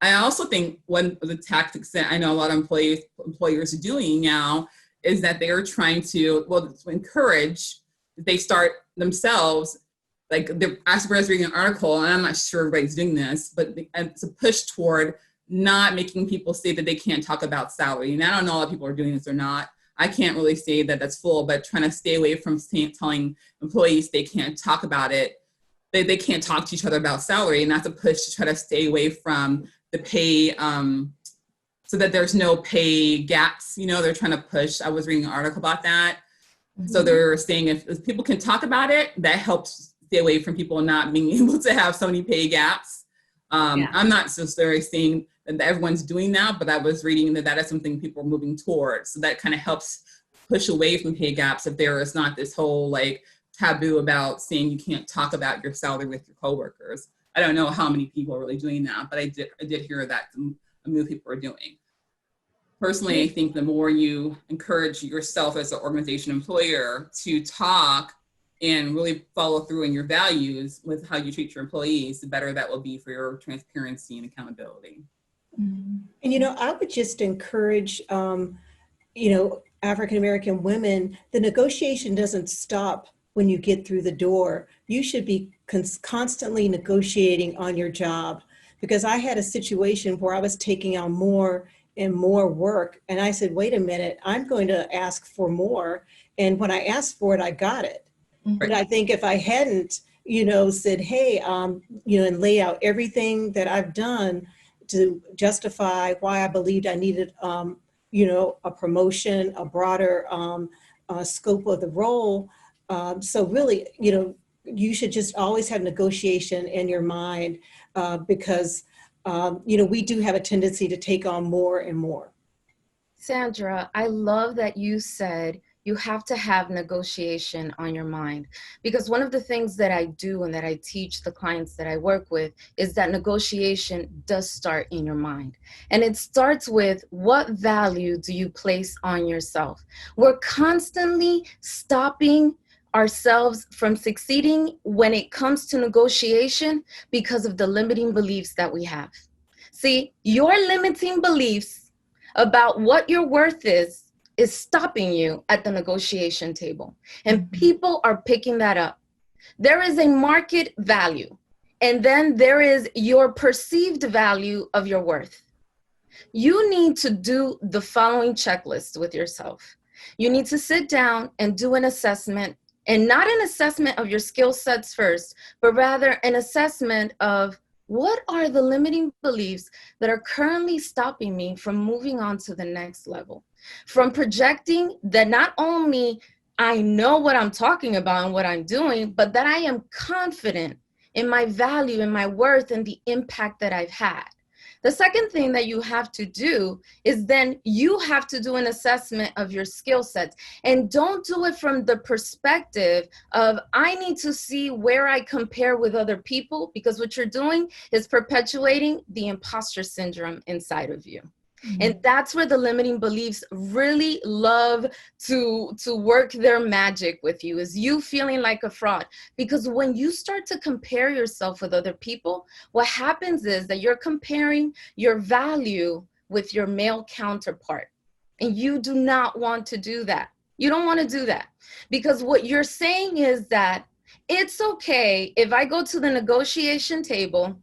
I also think one of the tactics that I know a lot of employers are doing now is that they are trying to, to encourage that they start themselves, like, I was reading an article, and I'm not sure everybody's doing this, but it's a push toward not making people say that they can't talk about salary. And I don't know if people are doing this or not. I can't really say that that's full, but trying to stay away from telling employees they can't talk about it. They can't talk to each other about salary, and that's a push to try to stay away from the pay, so that there's no pay gaps. You know, they're trying to push. I was reading an article about that. Mm-hmm. So they're saying if people can talk about it, that helps stay away from people not being able to have so many pay gaps. I'm not necessarily saying that everyone's doing that, but I was reading that is something people are moving towards. So that kind of helps push away from pay gaps if there is not this whole, like, taboo about saying you can't talk about your salary with your coworkers. I don't know how many people are really doing that, but I did hear that a move people are doing. Personally, I think the more you encourage yourself as an organization employer to talk and really follow through in your values with how you treat your employees, the better that will be for your transparency and accountability. And, you know, I would just encourage, you know, African-American women, the negotiation doesn't stop when you get through the door. You should be constantly negotiating on your job, because I had a situation where I was taking on more and more work. And I said, wait a minute, I'm going to ask for more. And when I asked for it, I got it. Mm-hmm. But I think if I hadn't, you know, said, hey, you know, and lay out everything that I've done to justify why I believed I needed, you know, a promotion, a broader scope of the role. So really, you know, you should just always have negotiation in your mind, because, you know, we do have a tendency to take on more and more. Sandra, I love that you said you have to have negotiation on your mind, because one of the things that I do and that I teach the clients that I work with is that negotiation does start in your mind. And it starts with, what value do you place on yourself? We're constantly stopping ourselves from succeeding when it comes to negotiation because of the limiting beliefs that we have. See, your limiting beliefs about what your worth is stopping you at the negotiation table. And people are picking that up. There is a market value, and then there is your perceived value of your worth. You need to do the following checklist with yourself. You need to sit down and do an assessment, and not an assessment of your skill sets first, but rather an assessment of, what are the limiting beliefs that are currently stopping me from moving on to the next level? From projecting that not only I know what I'm talking about and what I'm doing, but that I am confident in my value and my worth and the impact that I've had. The second thing that you have to do is then you have to do an assessment of your skill sets, and don't do it from the perspective of, I need to see where I compare with other people, because what you're doing is perpetuating the imposter syndrome inside of you. And that's where the limiting beliefs really love to work their magic with you, is you feeling like a fraud. Because when you start to compare yourself with other people, what happens is that you're comparing your value with your male counterpart. And you do not want to do that. You don't want to do that. Because what you're saying is that it's okay if I go to the negotiation table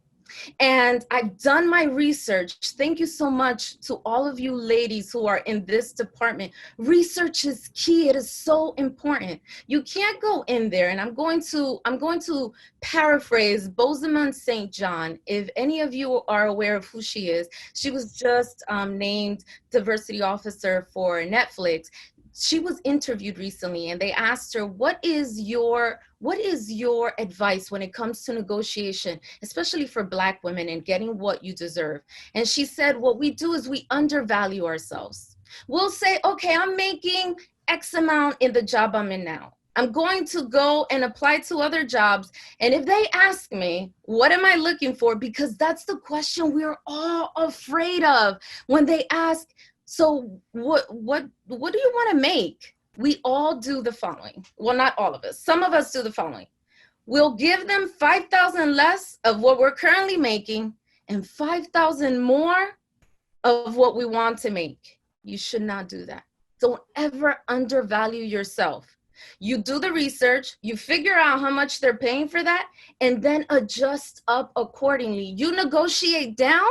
And I've done my research. Thank you so much to all of you ladies who are in this department. Research is key. It is so important. You can't go in there, and I'm going to paraphrase Bozeman St. John. If any of you are aware of who she is, she was just named diversity officer for Netflix. She was interviewed recently, and they asked her, what is your advice when it comes to negotiation, especially for Black women and getting what you deserve? And she said, what we do is we undervalue ourselves. We'll say, okay, I'm making X amount in the job I'm in now. I'm going to go and apply to other jobs. And if they ask me, what am I looking for? Because that's the question we're all afraid of when they ask, so what do you want to make? We all do the following. Well, not all of us. Some of us do the following. We'll give them 5,000 less of what we're currently making and 5,000 more of what we want to make. You should not do that. Don't ever undervalue yourself. You do the research, you figure out how much they're paying for that, and then adjust up accordingly. You negotiate down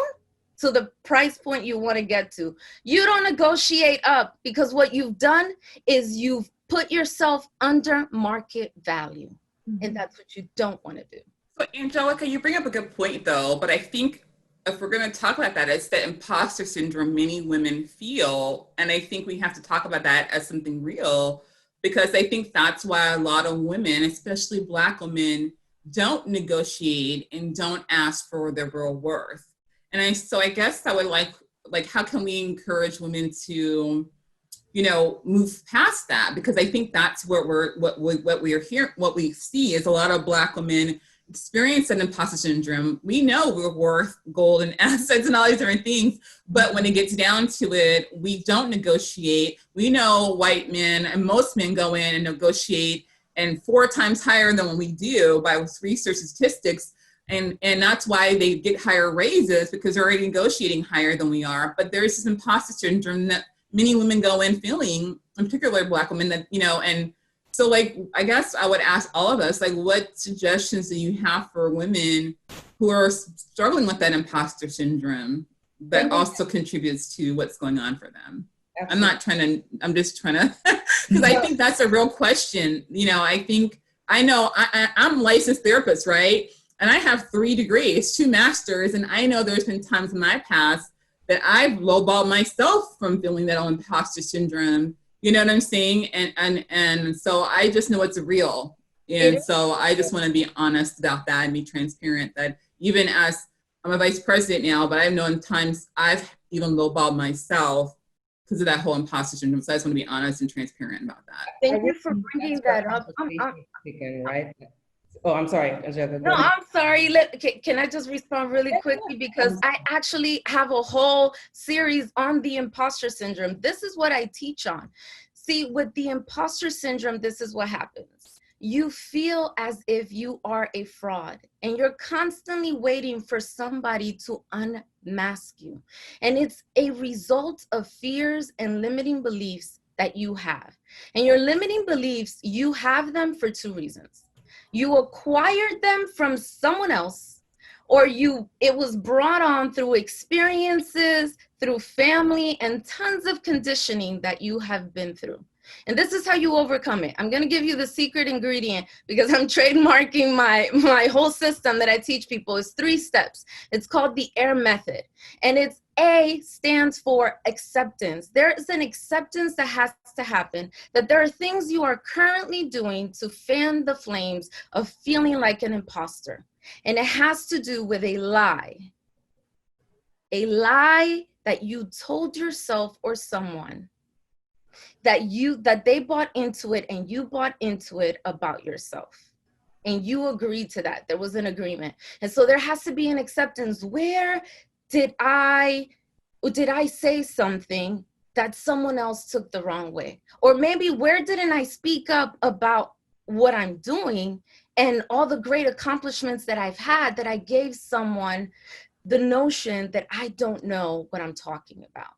to the price point you want to get to. You don't negotiate up, because what you've done is you've put yourself under market value. And that's what you don't want to do. So Angelica, you bring up a good point though, but I think if we're going to talk about that, it's the imposter syndrome many women feel. And I think we have to talk about that as something real, because I think that's why a lot of women, especially Black women, don't negotiate and don't ask for their real worth. And so I guess I would like how can we encourage women to, move past that? Because I think that's what we are hearing, what we see is a lot of Black women experience an imposter syndrome. We know we're worth gold and assets and all these different things, but when it gets down to it, we don't negotiate. We know white men and most men go in and negotiate and 4 times higher than what we do by research statistics. And that's why they get higher raises, because they're already negotiating higher than we are. But there's this imposter syndrome that many women go in feeling, in particular Black women, that, and so I guess I would ask all of us, what suggestions do you have for women who are struggling with that imposter syndrome that also contributes to what's going on for them? Absolutely. I'm just trying to, because I think that's a real question. I'm a licensed therapist, right? And I have 3 degrees, 2 masters, and I know there's been times in my past that I've lowballed myself from feeling that imposter syndrome. You know what I'm saying? And so I just know it's real. And so I just want to be honest about that and be transparent, that even as I'm a vice president now, but I've known times I've even lowballed myself because of that whole imposter syndrome. So I just want to be honest and transparent about that. Thank you for bringing that up. Right? Oh, I'm sorry, Angelica. No, I'm sorry. Can I just respond really quickly? Because I actually have a whole series on the imposter syndrome. This is what I teach on. See, with the imposter syndrome, this is what happens. You feel as if you are a fraud, and you're constantly waiting for somebody to unmask you. And it's a result of fears and limiting beliefs that you have. And your limiting beliefs, you have them for 2 reasons. You acquired them from someone else, or it was brought on through experiences, through family, and tons of conditioning that you have been through. And this is how you overcome it. I'm going to give you the secret ingredient, because I'm trademarking my whole system that I teach people. Is 3 steps. It's called the AIR method. And it's A stands for acceptance. There is an acceptance that has to happen, that there are things you are currently doing to fan the flames of feeling like an imposter. And it has to do with a lie that you told yourself or someone, that they bought into it and you bought into it about yourself. And you agreed to that. There was an agreement. And so there has to be an acceptance. Where did I say something that someone else took the wrong way? Or maybe where didn't I speak up about what I'm doing and all the great accomplishments that I've had, that I gave someone the notion that I don't know what I'm talking about?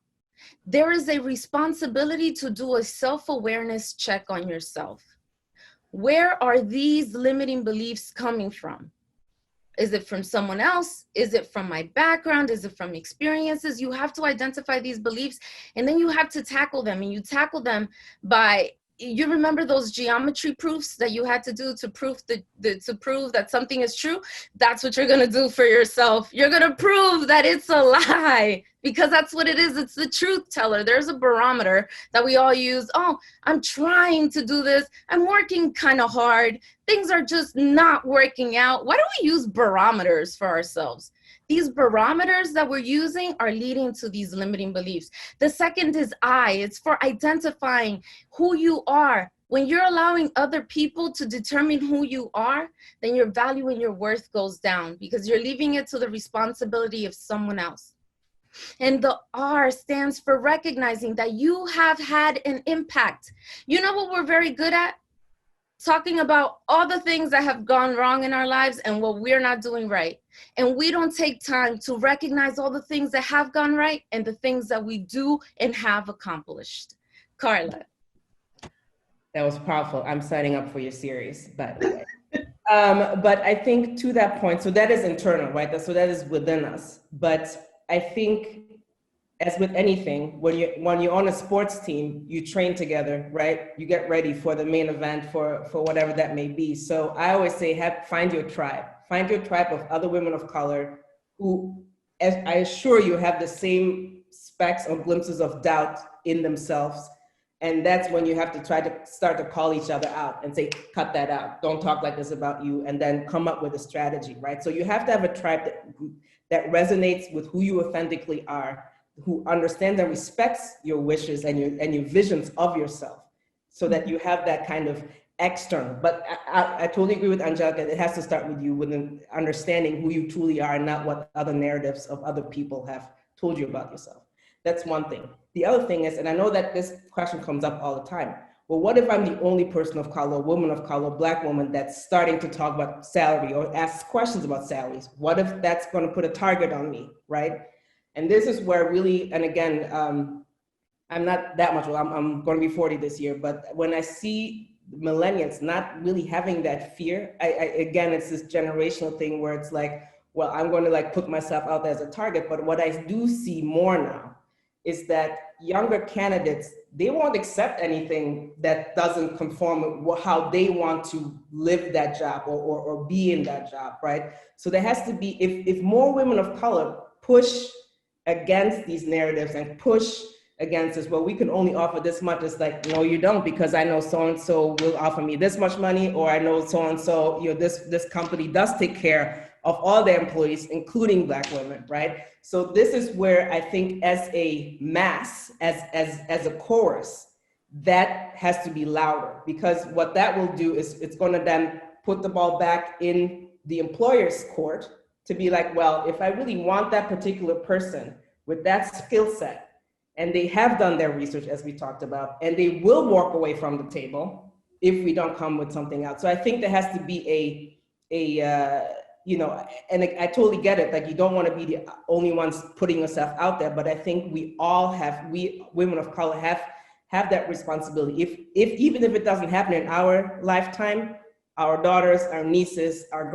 There is a responsibility to do a self-awareness check on yourself. Where are these limiting beliefs coming from? Is it from someone else? Is it from my background? Is it from experiences? You have to identify these beliefs, and then you have to tackle them. And you tackle them by, you remember those geometry proofs that you had to do to prove to prove that something is true? That's what you're gonna do for yourself. You're gonna prove that it's a lie, because that's what it is. It's the truth teller. There's a barometer that we all use. Oh, I'm trying to do this. I'm working kind of hard. Things are just not working out. Why do we use barometers for ourselves? These barometers that we're using are leading to these limiting beliefs. The second is I. It's for identifying who you are. When you're allowing other people to determine who you are, then your value and your worth goes down, because you're leaving it to the responsibility of someone else. And the R stands for recognizing that you have had an impact. You know what we're very good at? Talking about all the things that have gone wrong in our lives and what we're not doing right. And we don't take time to recognize all the things that have gone right and the things that we do and have accomplished. Carla. That was powerful. I'm signing up for your series, by the way. But I think to that point, so that is internal, right? So that is within us. But I think, as with anything, when you're on a sports team, you train together, right? You get ready for the main event, for whatever that may be. So I always say, find your tribe. Find your tribe of other women of color who, as I assure you, have the same specks or glimpses of doubt in themselves. And that's when you have to try to start to call each other out and say, cut that out. Don't talk like this about you, and then come up with a strategy, right? So you have to have a tribe that resonates with who you authentically are, who understands and respects your wishes and your visions of yourself, so that you have that kind of external. But I totally agree with Angelica. It has to start with you, with an understanding who you truly are and not what other narratives of other people have told you about yourself. That's one thing. The other thing is, and I know that this question comes up all the time, well, what if I'm the only person of color, woman of color, Black woman that's starting to talk about salary or ask questions about salaries? What if that's going to put a target on me, right? And this is where really, and again, I'm not that much, I'm going to be 40 this year, but when I see millennials not really having that fear, again, it's this generational thing where it's like, well, I'm going to like put myself out there as a target. But what I do see more now is that younger candidates, they won't accept anything that doesn't conform with how they want to live that job or be in that job, right? So there has to be, if more women of color push against these narratives and push against this, well, we can only offer this much. It's like, no, you don't, because I know so-and-so will offer me this much money, or I know so-and-so, this company does take care of all their employees, including Black women, right? So this is where I think as a mass, as a chorus, that has to be louder, because what that will do is it's gonna then put the ball back in the employer's court to be like, well, if I really want that particular person with that skill set, and they have done their research, as we talked about, and they will walk away from the table if we don't come with something else. So I think there has to be and I totally get it, like you don't want to be the only ones putting yourself out there, but I think we women of color have that responsibility. Even if it doesn't happen in our lifetime, our daughters, our nieces, our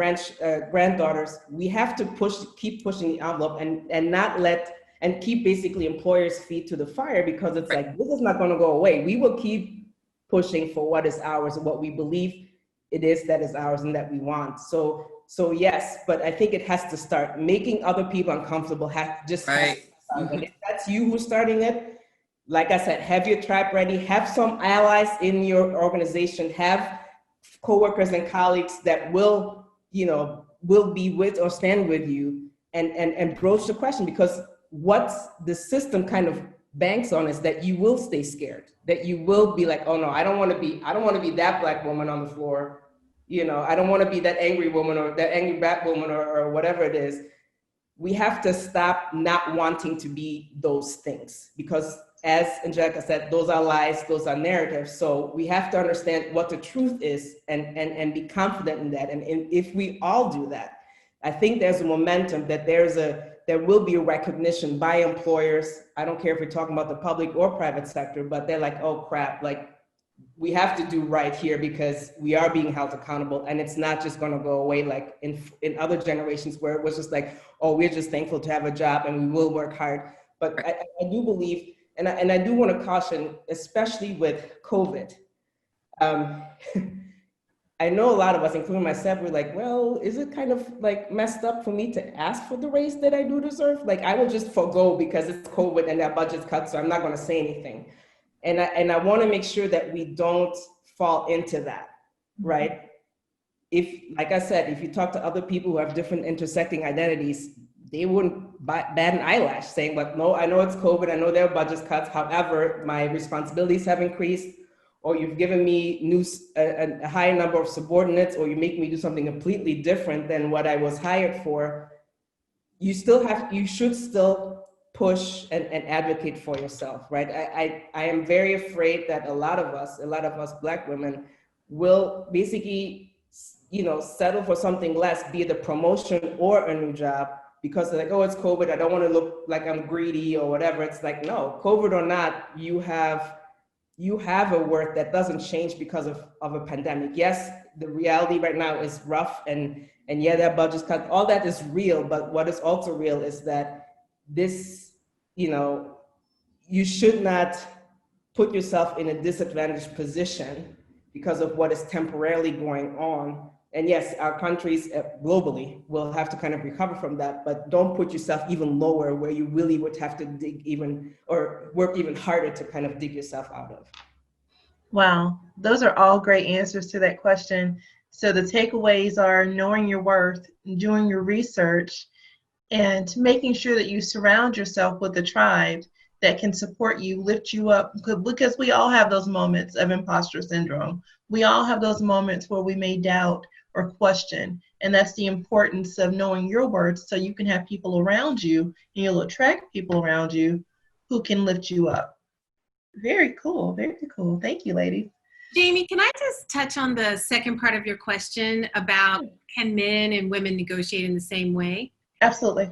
granddaughters, we have to keep pushing the envelope and not let, and keep basically employers' feet to the fire, because it's like, this is not going to go away. We will keep pushing for what is ours and what we believe it is that is ours and that we want. So yes, but I think it has to start making other people uncomfortable. Right. And if that's you who's starting it, like I said, have your tribe ready, have some allies in your organization, have coworkers and colleagues that will be with or stand with you and broach the question, because what the system kind of banks on is that you will stay scared, that you will be like, oh no, I don't want to be that Black woman on the floor. I don't want to be that angry woman or that angry Black woman or whatever it is. We have to stop not wanting to be those things, because as Angelica said, those are lies, those are narratives. So we have to understand what the truth is and be confident in that. And if we all do that, I think there's a momentum that there will be a recognition by employers. I don't care if we're talking about the public or private sector, but they're like, oh crap, like we have to do right here because we are being held accountable, and it's not just going to go away like in other generations where it was just like, oh, we're just thankful to have a job and we will work hard. But I do believe, and I do want to caution, especially with COVID. I know a lot of us, including myself, were like, well, is it kind of like messed up for me to ask for the raise that I do deserve? Like, I will just forego because it's COVID and that budget's cut, so I'm not going to say anything. And I want to make sure that we don't fall into that, right? If, like I said, if you talk to other people who have different intersecting identities, they wouldn't bat an eyelash saying, but no, I know it's COVID, I know there are budget cuts, however, my responsibilities have increased, or you've given me a higher number of subordinates, or you make me do something completely different than what I was hired for. You should still push and advocate for yourself, right? I am very afraid that a lot of us Black women will basically, settle for something less, be it a promotion or a new job, because they're like, oh, it's COVID, I don't want to look like I'm greedy or whatever. It's like, no, COVID or not, you have a worth that doesn't change because of a pandemic. Yes, the reality right now is rough, and yeah, that budget's cut, all that is real, but what is also real is that this, you should not put yourself in a disadvantaged position because of what is temporarily going on. And yes, our countries globally will have to kind of recover from that, but don't put yourself even lower where you really would have to dig even, or work even harder to kind of dig yourself out of. Wow, those are all great answers to that question. So the takeaways are knowing your worth, doing your research, and making sure that you surround yourself with a tribe that can support you, lift you up, because we all have those moments of imposter syndrome. We all have those moments where we may doubt or question, and that's the importance of knowing your worth so you can have people around you, and you'll attract people around you who can lift you up. Very cool, very cool. Thank you, ladies. Jame, can I just touch on the second part of your question about can men and women negotiate in the same way? Absolutely.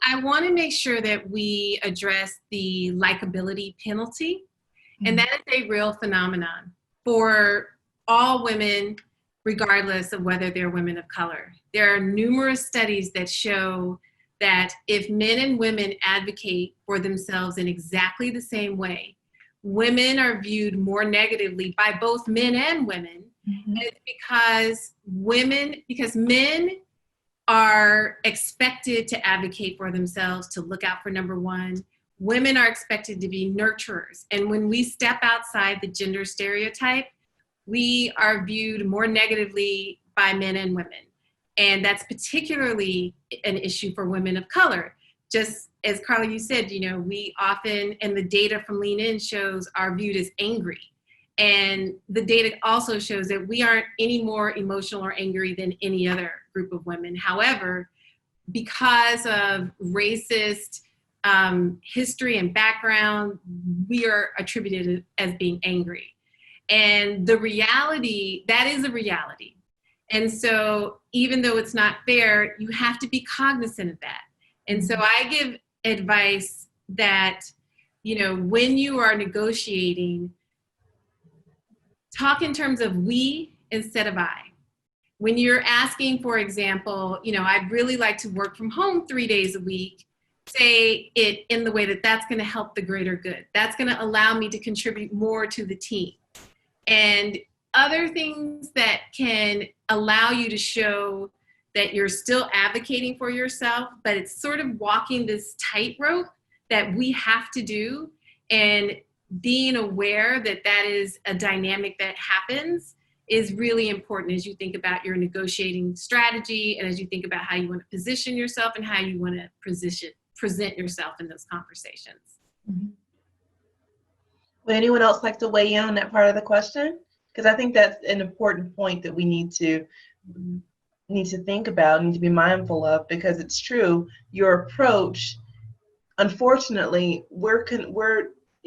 I want to make sure that we address the likability penalty, and that is a real phenomenon for all women, regardless of whether they're women of color. There are numerous studies that show that if men and women advocate for themselves in exactly the same way, women are viewed more negatively by both men and women. And it's because men are expected to advocate for themselves, to look out for number one. Women are expected to be nurturers. And when we step outside the gender stereotype, we are viewed more negatively by men and women. And that's particularly an issue for women of color. Just as Carla, you said, we often, and the data from Lean In shows, are viewed as angry. And the data also shows that we aren't any more emotional or angry than any other group of women. However, because of racist history and background, we are attributed as being angry. And the reality, that is a reality. And so even though it's not fair, you have to be cognizant of that. And so I give advice that, when you are negotiating, talk in terms of we instead of I. When you're asking, for example, I'd really like to work from home 3 days a week, say it in the way that that's going to help the greater good. That's going to allow me to contribute more to the team. And other things that can allow you to show that you're still advocating for yourself, but it's sort of walking this tightrope that we have to do, and being aware that that is a dynamic that happens is really important as you think about your negotiating strategy, and as you think about how you want to position yourself and how you want to present yourself in those conversations. Would anyone else like to weigh in on that part of the question? Because I think that's an important point that we need to think about, need to be mindful of, because it's true. Your approach, unfortunately,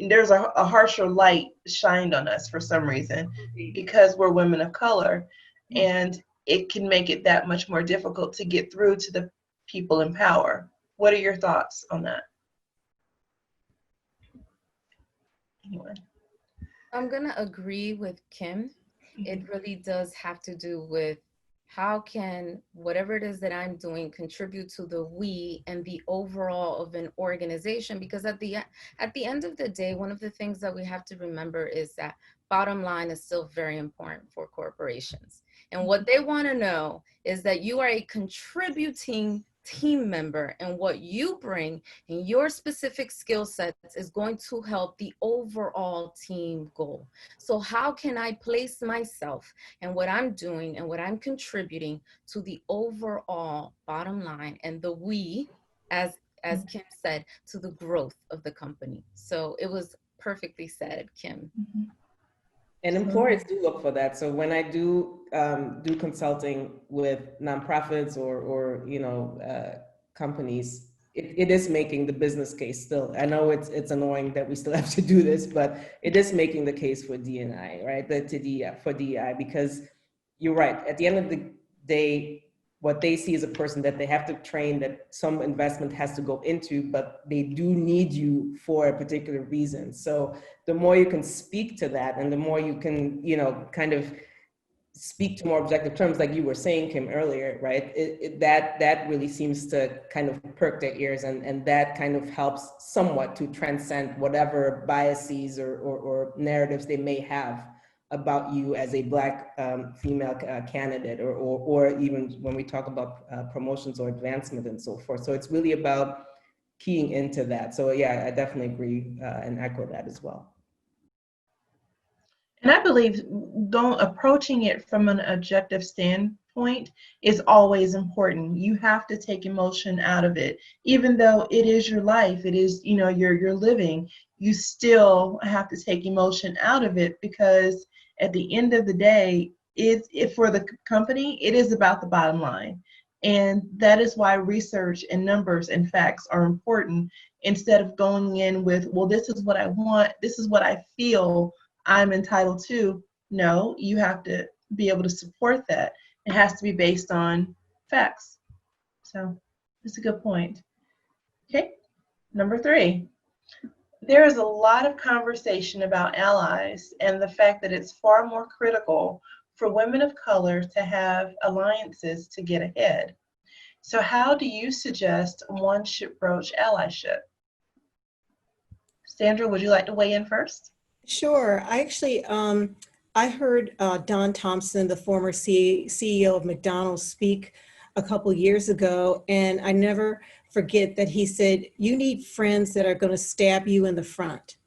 there's a harsher light shined on us for some reason because we're women of color, and it can make it that much more difficult to get through to the people in power. What are your thoughts on that? Anyone? I'm gonna agree with Kim. It really does have to do with how can whatever it is that I'm doing contribute to the we and the overall of an organization, because at the end of the day, one of the things that we have to remember is that bottom line is still very important for corporations. And what they want to know is that you are a contributing team member, and what you bring in your specific skill sets is going to help the overall team goal. So how can I place myself and what I'm doing and what I'm contributing to the overall bottom line and the we, as Kim said, to the growth of the company. So it was perfectly said, Kim. And employers do look for that. So when I do do consulting with nonprofits or companies, it is making the business case still. I know it's annoying that we still have to do this, but it is making the case for D&I, right? For DEI, because you're right. At the end of the day, what they see is a person that they have to train, that some investment has to go into, but they do need you for a particular reason. So the more you can speak to that, and the more you can, kind of speak to more objective terms, like you were saying, Kim, earlier, right? That really seems to kind of perk their ears, and that kind of helps somewhat to transcend whatever biases or narratives they may have about you as a Black female candidate, or even when we talk about promotions or advancement and so forth. So it's really about keying into that. So yeah, I definitely agree and echo that as well. And I believe approaching it from an objective standpoint is always important. You have to take emotion out of it. Even though it is your life, it is, you're living, you still have to take emotion out of it, because at the end of the day, for the company, it is about the bottom line. And that is why research and numbers and facts are important, instead of going in with, well, this is what I want, this is what I feel I'm entitled to. No, you have to be able to support that. It has to be based on facts. So that's a good point. Okay, number 3. There is a lot of conversation about allies and the fact that it's far more critical for women of color to have alliances to get ahead. So how do you suggest one should broach allyship? Sandra, would you like to weigh in first? Sure. I actually, I heard Don Thompson, the former CEO of McDonald's, speak a couple years ago, and I never forget that he said, you need friends that are going to stab you in the front.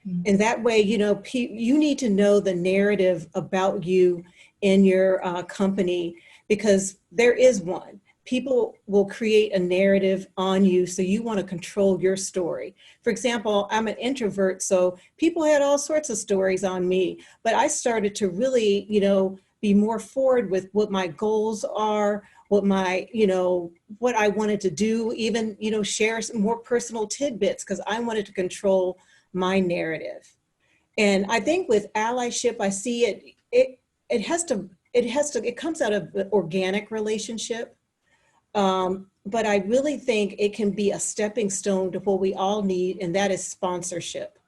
Mm-hmm. And that way, you need to know the narrative about you in your company, because there is one. People will create a narrative on you, so you want to control your story. For example, I'm an introvert, so people had all sorts of stories on me, but I started to really, be more forward with what my goals are, what my, what I wanted to do, even, share some more personal tidbits, because I wanted to control my narrative. And I think with allyship, I see it comes out of an organic relationship. But I really think it can be a stepping stone to what we all need, and that is sponsorship.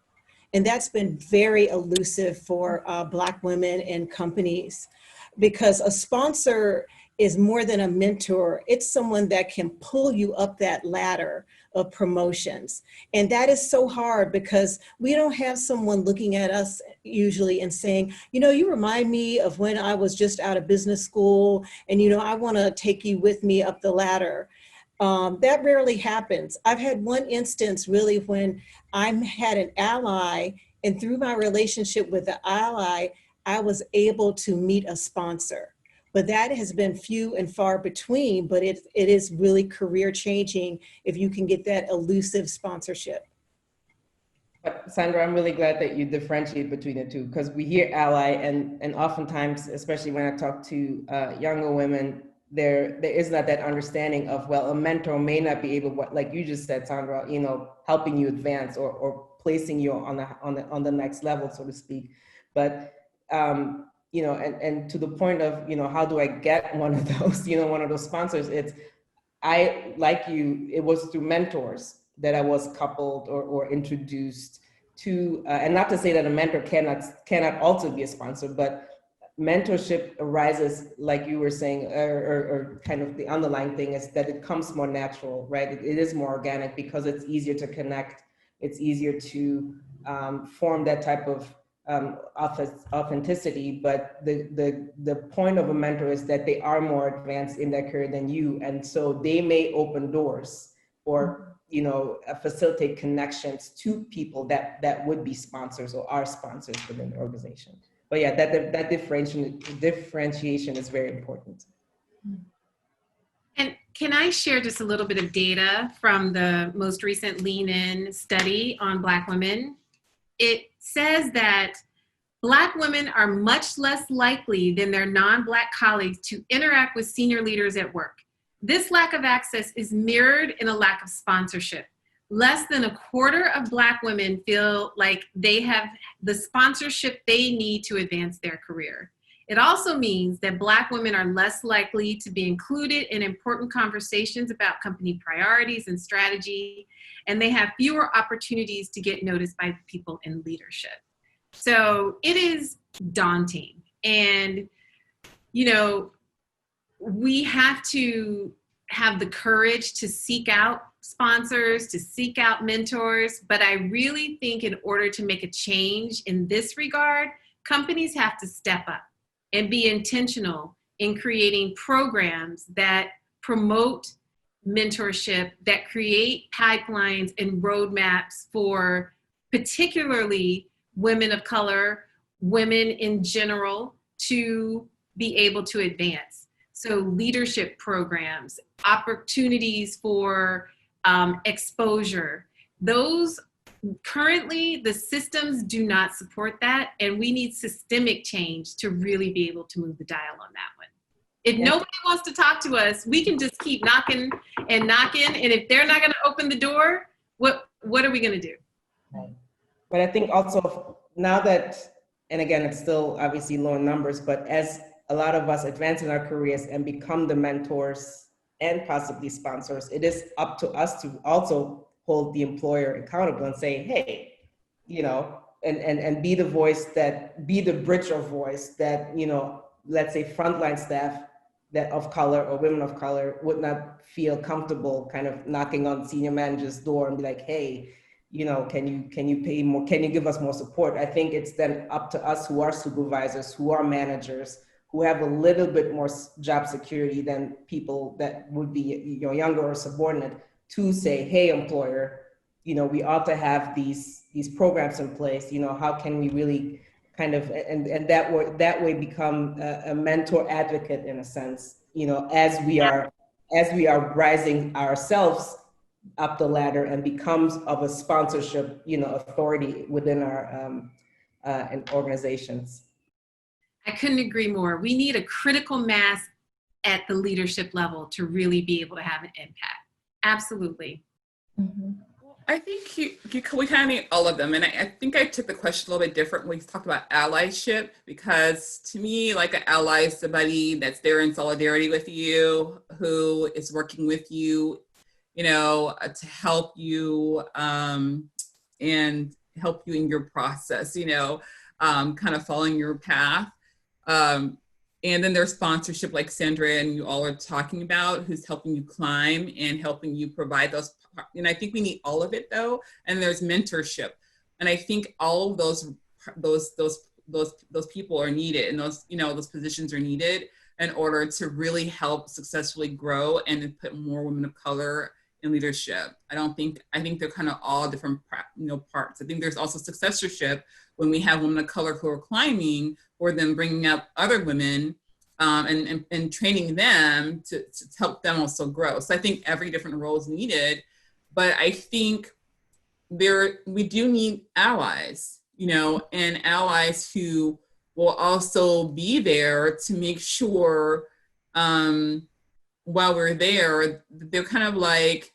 And that's been very elusive for Black women and companies, because a sponsor is more than a mentor. It's someone that can pull you up that ladder of promotions. And that is so hard, because we don't have someone looking at us usually and saying, you remind me of when I was just out of business school, and I want to take you with me up the ladder. That rarely happens. I've had one instance really when I had an ally, and through my relationship with the ally, I was able to meet a sponsor. But that has been few and far between, but it is really career changing if you can get that elusive sponsorship. But Sandra, I'm really glad that you differentiate between the two, because we hear ally, and oftentimes, especially when I talk to younger women, there is not that understanding of, well, a mentor may not be able, like you just said, Sandra, helping you advance or placing you on the next level, so to speak. But and to the point of, how do I get one of those, one of those sponsors? It was through mentors that I was coupled or introduced to, and not to say that a mentor cannot also be a sponsor, but mentorship arises, like you were saying, or kind of the underlying thing is that it comes more natural, right? It is more organic because it's easier to connect. It's easier to form that type of authenticity. But the point of a mentor is that they are more advanced in their career than you. And so they may open doors or, you know, facilitate connections to people that would be sponsors or are sponsors within the organization. But yeah, that differentiation is very important. And can I share just a little bit of data from the most recent Lean In study on Black women? It says that Black women are much less likely than their non-Black colleagues to interact with senior leaders at work. This lack of access is mirrored in a lack of sponsorship. Less than a quarter of Black women feel like they have the sponsorship they need to advance their career. It also means that Black women are less likely to be included in important conversations about company priorities and strategy, and they have fewer opportunities to get noticed by people in leadership. So it is daunting. And, you know, we have to have the courage to seek out sponsors, to seek out mentors. But I really think in order to make a change in this regard, companies have to step up and be intentional in creating programs that promote mentorship, that create pipelines and roadmaps for particularly women of color, women in general, to be able to advance. So leadership programs, opportunities for exposure, those currently the systems do not support that, and we need systemic change to really be able to move the dial on that one. If nobody wants to talk to us, we can just keep knocking and knocking, and if they're not going to open the door, what are we going to do? Right. But I think also now that, and again, it's still obviously low in numbers, but as a lot of us advance in our careers and become the mentors and possibly sponsors, it is up to us to also hold the employer accountable and say, hey, you know, and be the voice that, be the bridge of voice that, you know, let's say frontline staff that of color or women of color would not feel comfortable kind of knocking on senior managers' door and be like, hey, you know, can you pay more? Can you give us more support? I think it's then up to us who are supervisors, who are managers, who have a little bit more job security than people that would be, you know, younger or subordinate, to say, hey, employer, you know, we ought to have these programs in place. You know, how can we really kind of, and that way become a mentor advocate in a sense, you know, as we are rising ourselves up the ladder and becomes of a sponsorship, you know, authority within our organizations. I couldn't agree more. We need a critical mass at the leadership level to really be able to have an impact. Absolutely. Mm-hmm. I think we kind of need all of them. And I think I took the question a little bit different when we talked about allyship, because to me, like an ally is somebody that's there in solidarity with you, who is working with you, you know, to help you and help you in your process, you know, kind of following your path. And then there's sponsorship, like Sandra and you all are talking about, who's helping you climb and helping you provide those. And I think we need all of it though. And there's mentorship. And I think all of those people are needed, and those, you know, those positions are needed in order to really help successfully grow and put more women of color in leadership. I think they're kind of all different, you know, parts. I think there's also successorship when we have women of color who are climbing, or then bringing up other women and training them to help them also grow. So I think every different role is needed, but I think we do need allies, you know, and allies who will also be there to make sure while we're there, they're kind of like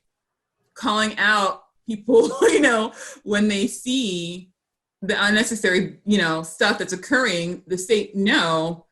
calling out people, you know, when they see the unnecessary, you know, stuff that's occurring, the state, no,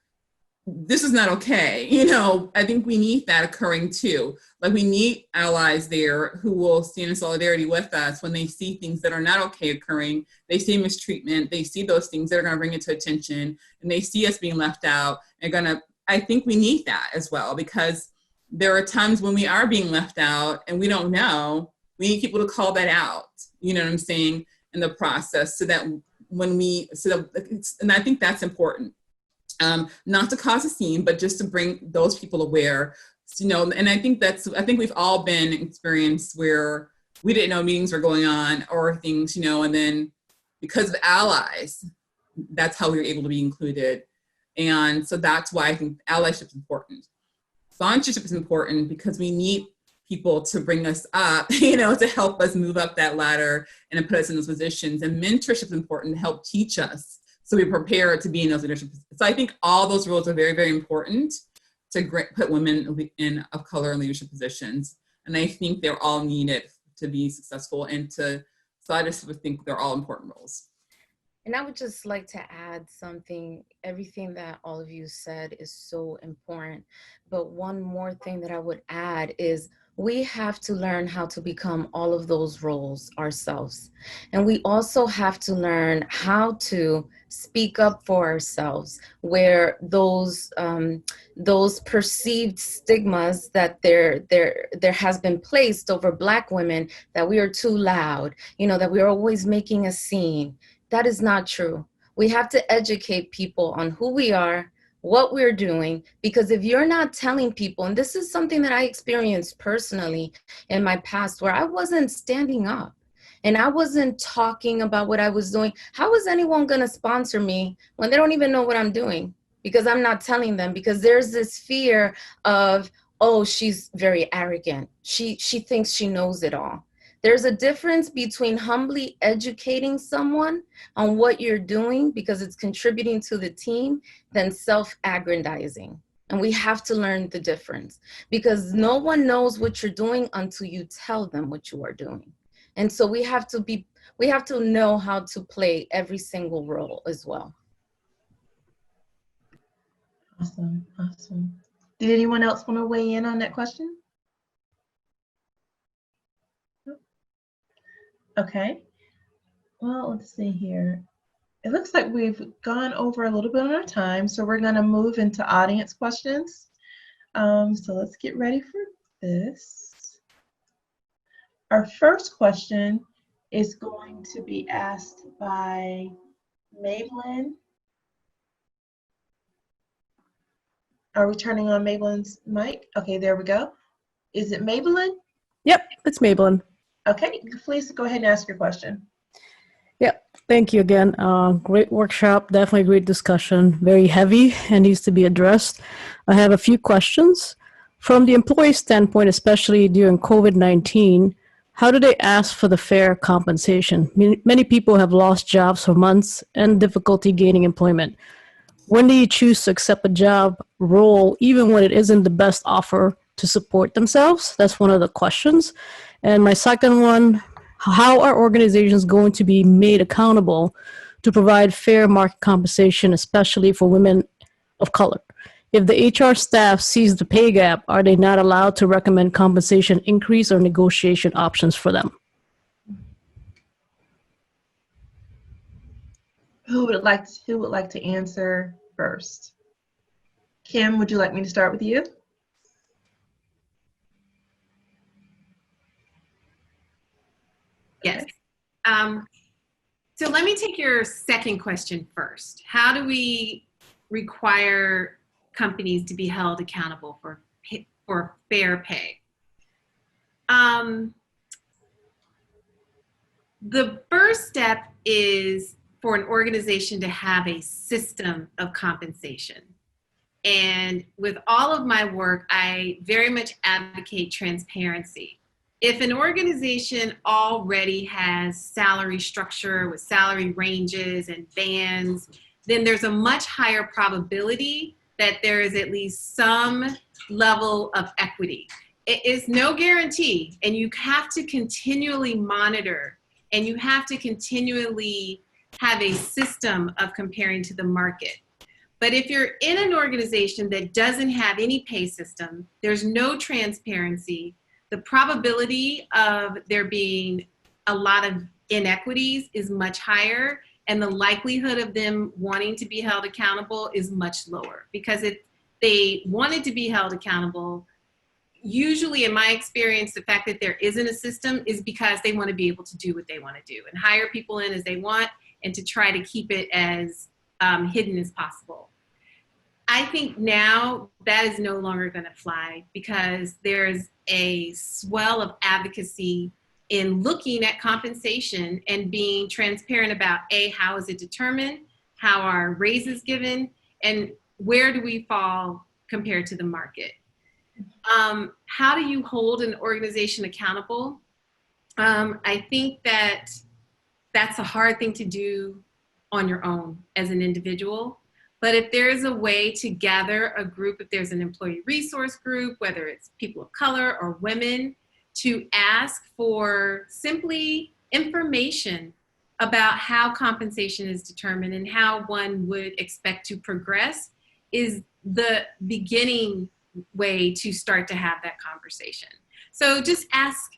this is not okay. You know, I think we need that occurring too. Like we need allies there who will stand in solidarity with us when they see things that are not okay occurring. They see mistreatment, they see those things that are gonna bring it to attention, and they see us being left out and I think we need that as well, because there are times when we are being left out and we don't know. We need people to call that out, you know what I'm saying, in the process, so that and I think that's important. Not to cause a scene, but just to bring those people aware, you know, and I think we've all been experienced where we didn't know meetings were going on or things, you know, and then because of allies, that's how we were able to be included. And so that's why I think allyship is important. Sponsorship is important because we need people to bring us up, you know, to help us move up that ladder and to put us in those positions. And mentorship is important to help teach us so we prepare to be in those leadership positions. So I think all those roles are very, very important to put women of color in leadership positions. And I think they're all needed to be successful so I just would think they're all important roles. And I would just like to add something. Everything that all of you said is so important. But one more thing that I would add is we have to learn how to become all of those roles ourselves. And we also have to learn how to speak up for ourselves, where those perceived stigmas that there has been placed over Black women, that we are too loud, you know, that we are always making a scene. That is not true. We have to educate people on who we are, what we're doing, because if you're not telling people, and this is something that I experienced personally in my past, where I wasn't standing up and I wasn't talking about what I was doing. How is anyone gonna sponsor me when they don't even know what I'm doing? Because I'm not telling them, because there's this fear of, oh, she's very arrogant. She thinks she knows it all. There's a difference between humbly educating someone on what you're doing because it's contributing to the team than self-aggrandizing. And we have to learn the difference, because no one knows what you're doing until you tell them what you are doing. And so we have to know how to play every single role as well. Awesome, awesome. Did anyone else want to weigh in on that question? Okay, well, let's see here. It looks like we've gone over a little bit on our time, so we're going to move into audience questions. So let's get ready for this. Our first question is going to be asked by Maybelline. Are we turning on Maybelline's mic? Okay, there we go. Is it Maybelline? Yep, it's Maybelline. Okay, please go ahead and ask your question. Yep, thank you again. Great workshop, definitely a great discussion. Very heavy and needs to be addressed. I have a few questions. From the employee standpoint, especially during COVID-19, how do they ask for the fair compensation? Many people have lost jobs for months and difficulty gaining employment. When do you choose to accept a job role, even when it isn't the best offer to support themselves? That's one of the questions. And my second one, how are organizations going to be made accountable to provide fair market compensation, especially for women of color? If the HR staff sees the pay gap, are they not allowed to recommend compensation increase or negotiation options for them? Who would like to answer first? Kim, would you like me to start with you? Yes. So let me take your second question first. How do we require companies to be held accountable for fair pay? The first step is for an organization to have a system of compensation. And with all of my work, I very much advocate transparency. If an organization already has salary structure with salary ranges and bands, then there's a much higher probability that there is at least some level of equity. It is no guarantee, and you have to continually monitor, and you have to continually have a system of comparing to the market. But if you're in an organization that doesn't have any pay system, there's no transparency, the probability of there being a lot of inequities is much higher, and the likelihood of them wanting to be held accountable is much lower. Because if they wanted to be held accountable, usually in my experience, the fact that there isn't a system is because they want to be able to do what they want to do and hire people in as they want, and to try to keep it as hidden as possible. I think now that is no longer going to fly, because there's a swell of advocacy in looking at compensation and being transparent about how is it determined, how are raises given, and where do we fall compared to the market. How do you hold an organization accountable? I think that that's a hard thing to do on your own as an individual. But if there is a way to gather a group, if there's an employee resource group, whether it's people of color or women, to ask for simply information about how compensation is determined and how one would expect to progress, is the beginning way to start to have that conversation. So just ask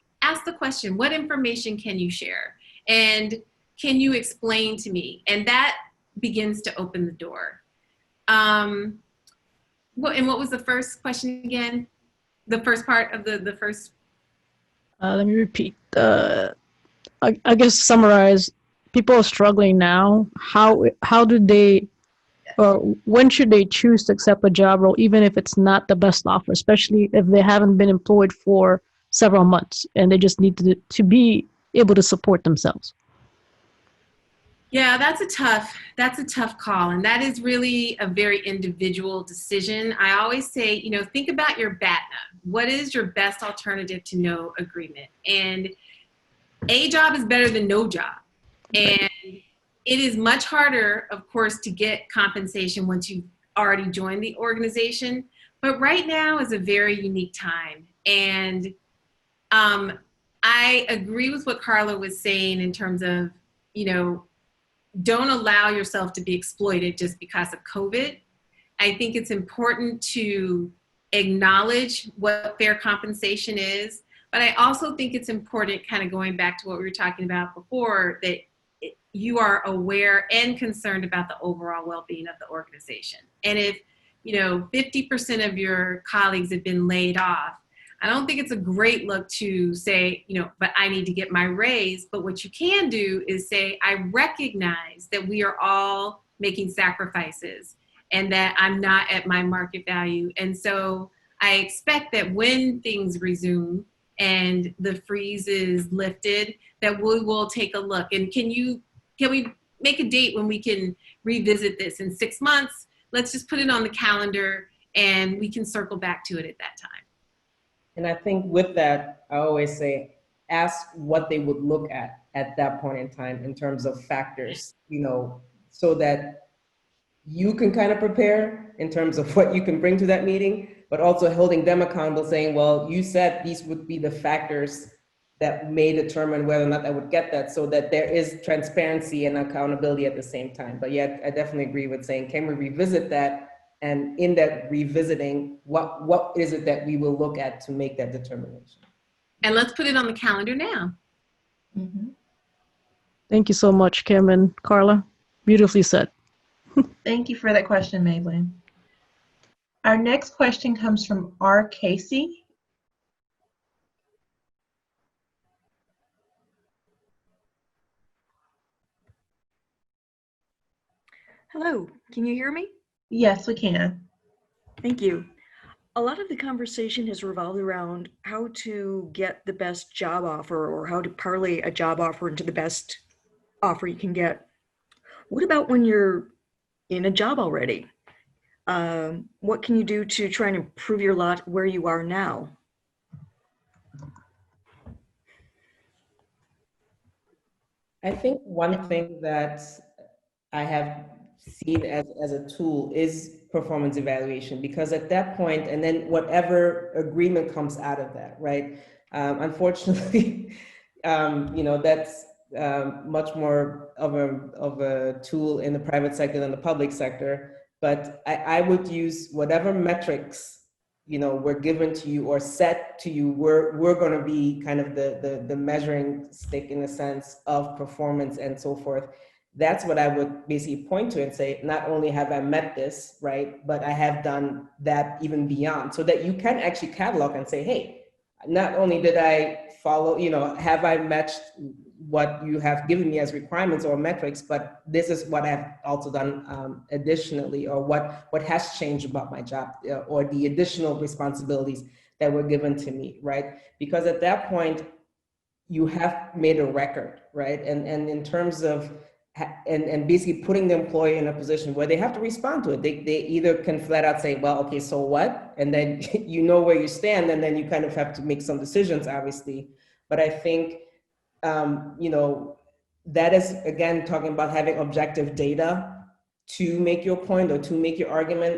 the question, what information can you share? And can you explain to me? And that begins to open the door. And what was the first question again? The first part of the first. Let me repeat. I guess summarize. People are struggling now. How do they, or when should they choose to accept a job role, even if it's not the best offer, especially if they haven't been employed for several months and they just need to be able to support themselves? Yeah, that's a tough call. And that is really a very individual decision. I always say, think about your BATNA. What is your best alternative to no agreement? And a job is better than no job. And it is much harder, of course, to get compensation once you've already joined the organization. But right now is a very unique time. And I agree with what Carla was saying in terms of, don't allow yourself to be exploited just because of COVID. I think it's important to acknowledge what fair compensation is, but I also think it's important, kind of going back to what we were talking about before, that you are aware and concerned about the overall well-being of the organization. And if 50% of your colleagues have been laid off, I don't think it's a great look to say, but I need to get my raise. But what you can do is say, I recognize that we are all making sacrifices and that I'm not at my market value. And so I expect that when things resume and the freeze is lifted, that we will take a look. And can we make a date when we can revisit this in 6 months? Let's just put it on the calendar and we can circle back to it at that time. And I think with that, I always say, ask what they would look at that point in time in terms of factors, so that you can kind of prepare in terms of what you can bring to that meeting, but also holding them accountable, saying, well, you said these would be the factors that may determine whether or not I would get that, so that there is transparency and accountability at the same time. But yet, I definitely agree with saying, can we revisit that? And in that revisiting, what is it that we will look at to make that determination? And let's put it on the calendar now. Mm-hmm. Thank you so much, Kim and Carla. Beautifully said. Thank you for that question, Madeline. Our next question comes from R. Casey. Hello, can you hear me? Yes, we can. Thank you. A lot of the conversation has revolved around how to get the best job offer, or how to parlay a job offer into the best offer you can get. What about when you're in a job already? What can you do to try and improve your lot where you are now? I think one thing that I have seen as a tool is performance evaluation, because at that point, and then whatever agreement comes out of that, right? Unfortunately, that's much more of a tool in the private sector than the public sector. but I would use whatever metrics, were given to you or set to you. We're going to be kind of the measuring stick in a sense of performance and so forth. That's what I would basically point to and say, not only have I met this, right, but I have done that even beyond, so that you can actually catalog and say, hey, not only did I follow, have I matched what you have given me as requirements or metrics, but this is what I've also done additionally, or what has changed about my job, or the additional responsibilities that were given to me, right? Because at that point, you have made a record, right? And in terms of, and basically putting the employee in a position where they have to respond to it. They either can flat out say, well, okay, so what? And then you know where you stand, and then you kind of have to make some decisions, obviously. But I think, that is, again, talking about having objective data to make your point or to make your argument,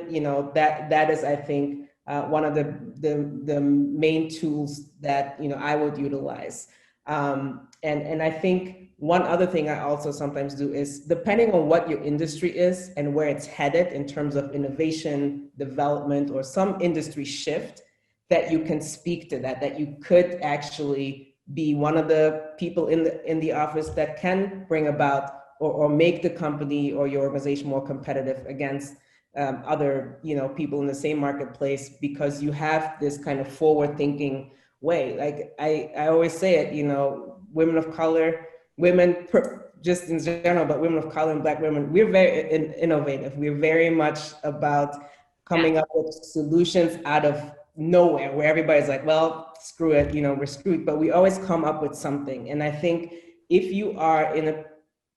that is, I think, one of the main tools that, I would utilize. And I think one other thing I also sometimes do is, depending on what your industry is and where it's headed in terms of innovation, development, or some industry shift, that you can speak to that you could actually be one of the people in the office that can bring about or make the company or your organization more competitive against other people in the same marketplace, because you have this kind of forward thinking way. Like I always say it, women of color, just in general, but women of color and Black women, we're very innovative. We're very much about coming up with solutions out of nowhere, where everybody's like, well, screw it, we're screwed. But we always come up with something. And I think if you are in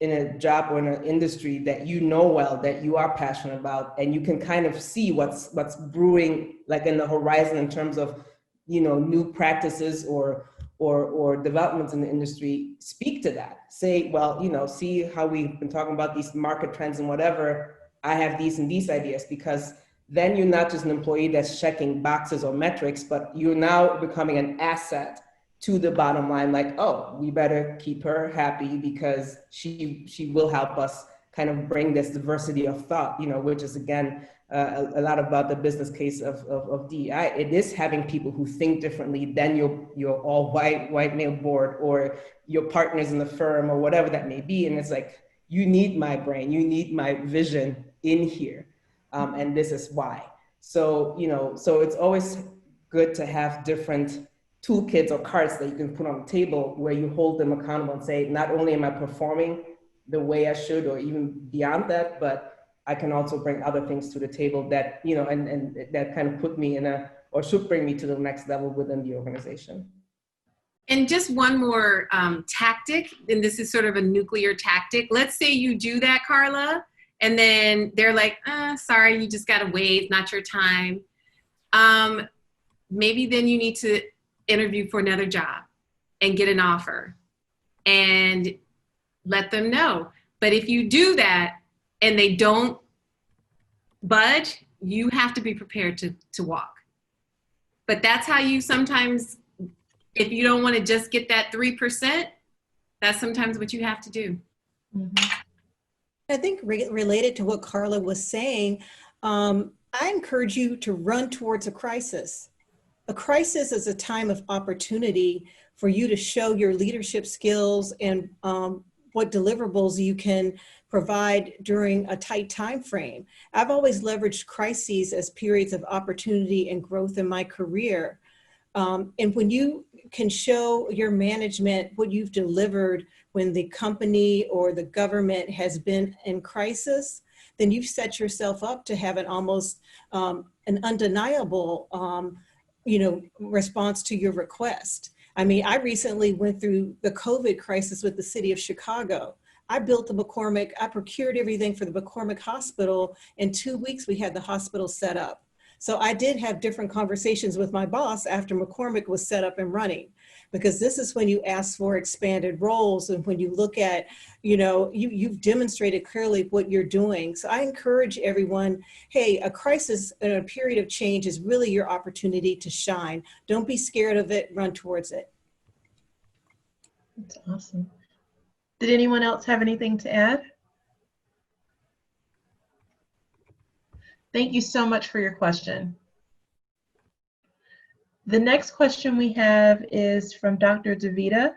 a job or in an industry that well, that you are passionate about, and you can kind of see what's brewing like in the horizon in terms of new practices or developments in the industry, speak to that. Say, well, see how we've been talking about these market trends and whatever, I have these and these ideas, because then you're not just an employee that's checking boxes or metrics, but you're now becoming an asset to the bottom line. Like, oh, we better keep her happy because she will help us kind of bring this diversity of thought, which is, again, a lot about the business case of DEI. It is having people who think differently than your all white male board or your partners in the firm or whatever that may be. And it's like, you need my brain, you need my vision in here. And this is why. So, so it's always good to have different toolkits or cards that you can put on the table where you hold them accountable and say, not only am I performing the way I should or even beyond that, but I can also bring other things to the table that, and that kind of put me or should bring me to the next level within the organization. And just one more tactic, and this is sort of a nuclear tactic. Let's say you do that, Carla, and then they're like, sorry, you just got to wait, not your time. Maybe then you need to interview for another job and get an offer and let them know. But if you do that and they don't budge, you have to be prepared to walk. But that's how you sometimes, if you don't want to just get that 3%, that's sometimes what you have to do. Mm-hmm. I think related to what Carla was saying, I encourage you to run towards a crisis. A crisis is a time of opportunity for you to show your leadership skills and what deliverables you can provide during a tight time frame. I've always leveraged crises as periods of opportunity and growth in my career. And when you can show your management what you've delivered when the company or the government has been in crisis, then you've set yourself up to have an almost an undeniable response to your request. I mean, I recently went through the COVID crisis with the city of Chicago. I built the McCormick, I procured everything for the McCormick Hospital. In 2 weeks, we had the hospital set up. So I did have different conversations with my boss after McCormick was set up and running, because this is when you ask for expanded roles. And when you look at, you've demonstrated clearly what you're doing. So I encourage everyone, hey, a crisis and a period of change is really your opportunity to shine. Don't be scared of it, run towards it. That's awesome. Did anyone else have anything to add? Thank you so much for your question. The next question we have is from Dr. DeVita.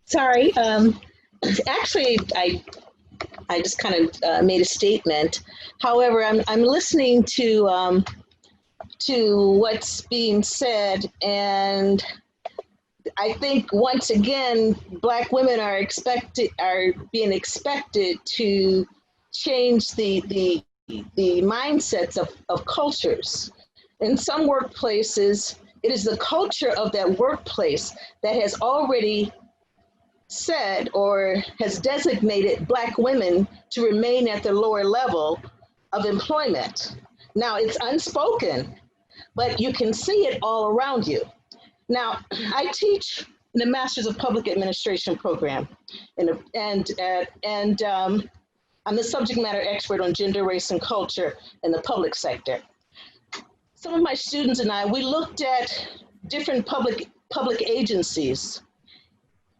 Sorry, actually, I just kind of made a statement. However, I'm listening to what's being said, and I think once again, Black women are being expected to change the mindsets of cultures. In some workplaces, it is the culture of that workplace that has already said or has designated Black women to remain at the lower level of employment. Now, it's unspoken, but you can see it all around you. Now, I teach in the Masters of Public Administration program, and I'm the subject matter expert on gender, race, and culture in the public sector. Some of my students and I, we looked at different public agencies,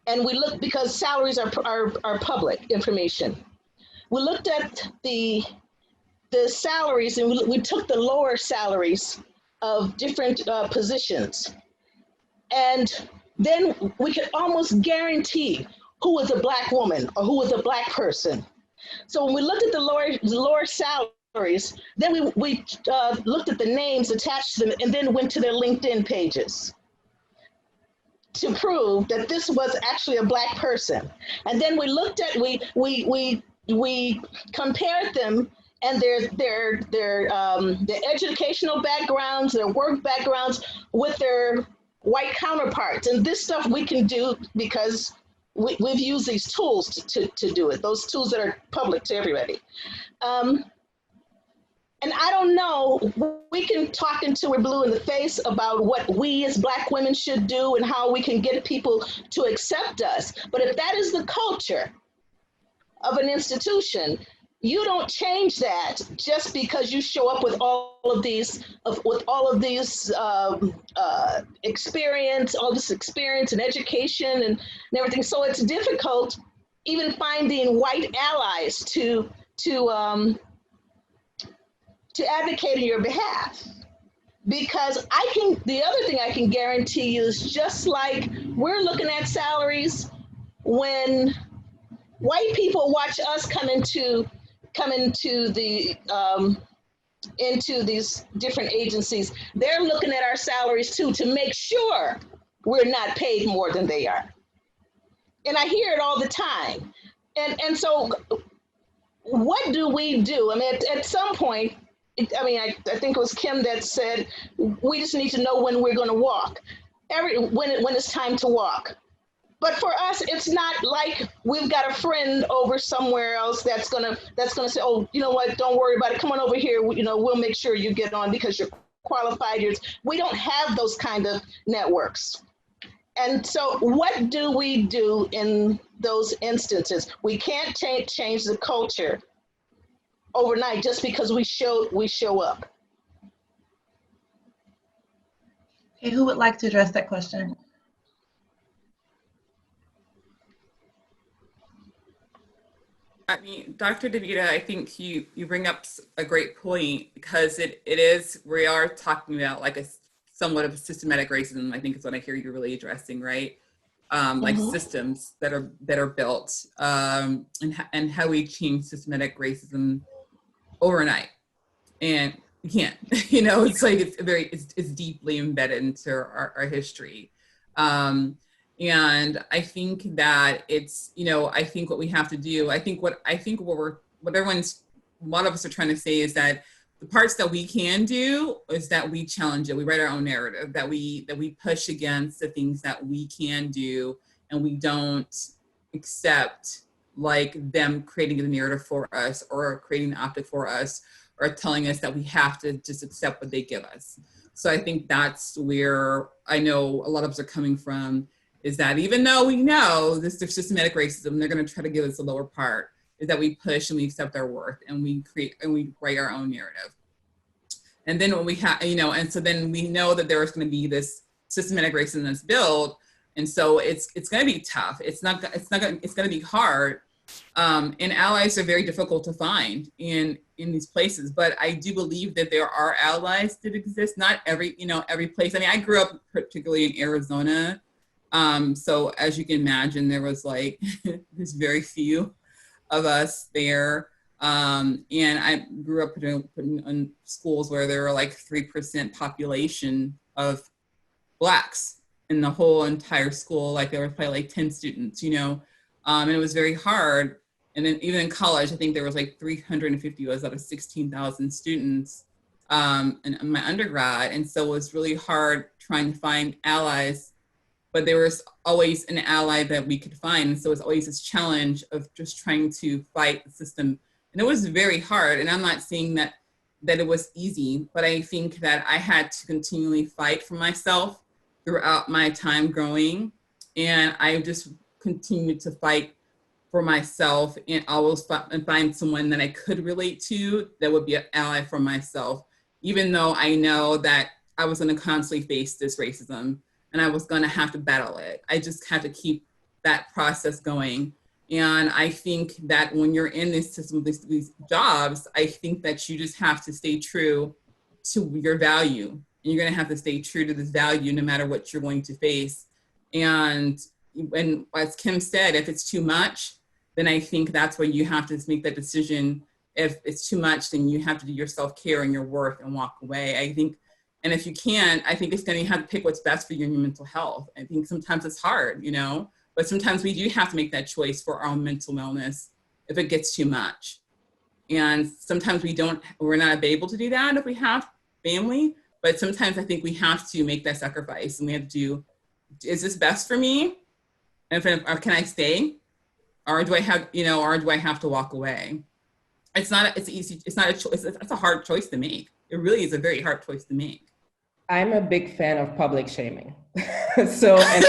and we looked, because salaries are public information. We looked at the salaries, and we took the lower salaries of different positions. And then we could almost guarantee who was a Black woman or who was a Black person. So when we looked at the lower salaries, then we looked at the names attached to them and then went to their LinkedIn pages to prove that this was actually a Black person. And then we looked at, we compared them and their educational backgrounds, their work backgrounds with their white counterparts. And this stuff we can do because we've used these tools to do it, those tools that are public to everybody. And I don't know, we can talk until we're blue in the face about what we as Black women should do and how we can get people to accept us. But if that is the culture of an institution, you don't change that just because you show up with all of these experience, all this experience and education and everything. So it's difficult even finding white allies to advocate on your behalf. Because the other thing I can guarantee you is, just like we're looking at salaries, when white people watch us come into these different agencies, they're looking at our salaries too to make sure we're not paid more than they are. And I hear it all the time. And so what do we do? I mean, at some point, I think it was Kim that said, we just need to know when we're going to walk, when it's time to walk. But for us, it's not like we've got a friend over somewhere else that's gonna say, oh, you know what, don't worry about it, come on over here, we'll make sure you get on because you're qualified. We don't have those kind of networks. And so what do we do in those instances? We can't change the culture overnight just because we show up. Okay, who would like to address that question? I mean, Dr. DeVita, I think you bring up a great point, because it is, we are talking about like a somewhat of a systematic racism, I think is what I hear you really addressing, right? Like systems that are built, and how we change systematic racism overnight. And we can't, it's like, it's deeply embedded into our history. And I think that it's, I think what we have to do, what a lot of us are trying to say is that the parts that we can do is that we challenge it. We write our own narrative, that we push against the things that we can do, and we don't accept like them creating the narrative for us or creating the optic for us or telling us that we have to just accept what they give us. So I think that's where I know a lot of us are coming from, is that even though we know there's systematic racism, they're going to try to give us the lower part, is that we push and we accept our worth and we create and we write our own narrative. And then when we have, and so then we know that there is going to be this systematic racism that's built, And so it's going to be tough. It's going to be hard. And allies are very difficult to find in these places. But I do believe that there are allies that exist. Not every place. I mean, I grew up particularly in Arizona. So as you can imagine, there was like, there's very few of us there. And I grew up in schools where there were like 3% population of Blacks in the whole entire school. Like there were probably like 10 students, and it was very hard. And then even in college, I think there was like 350 of us out of 16,000 students in my undergrad. And so it was really hard trying to find allies, but there was always an ally that we could find. And so it's always this challenge of just trying to fight the system. And it was very hard. And I'm not saying that it was easy, but I think that I had to continually fight for myself throughout my time growing. And I just continued to fight for myself and always find someone that I could relate to that would be an ally for myself, even though I know that I was gonna constantly face this racism and I was gonna have to battle it. I just had to keep that process going. And I think that when you're in this system, these jobs, I think that you just have to stay true to your value. And you're gonna have to stay true to this value no matter what you're going to face. And as Kim said, if it's too much, then I think that's where you have to make that decision. If it's too much, then you have to do your self-care and your work and walk away. I think, and if you can't, I think it's gonna have to pick what's best for you and your mental health. I think sometimes it's hard, but sometimes we do have to make that choice for our own mental wellness if it gets too much. And sometimes we're not able to do that if we have family, but sometimes I think we have to make that sacrifice and we have to do, is this best for me? Or can I stay? Or do I have to walk away? It's not a choice. It's a hard choice to make. It really is a very hard choice to make. I'm a big fan of public shaming. So and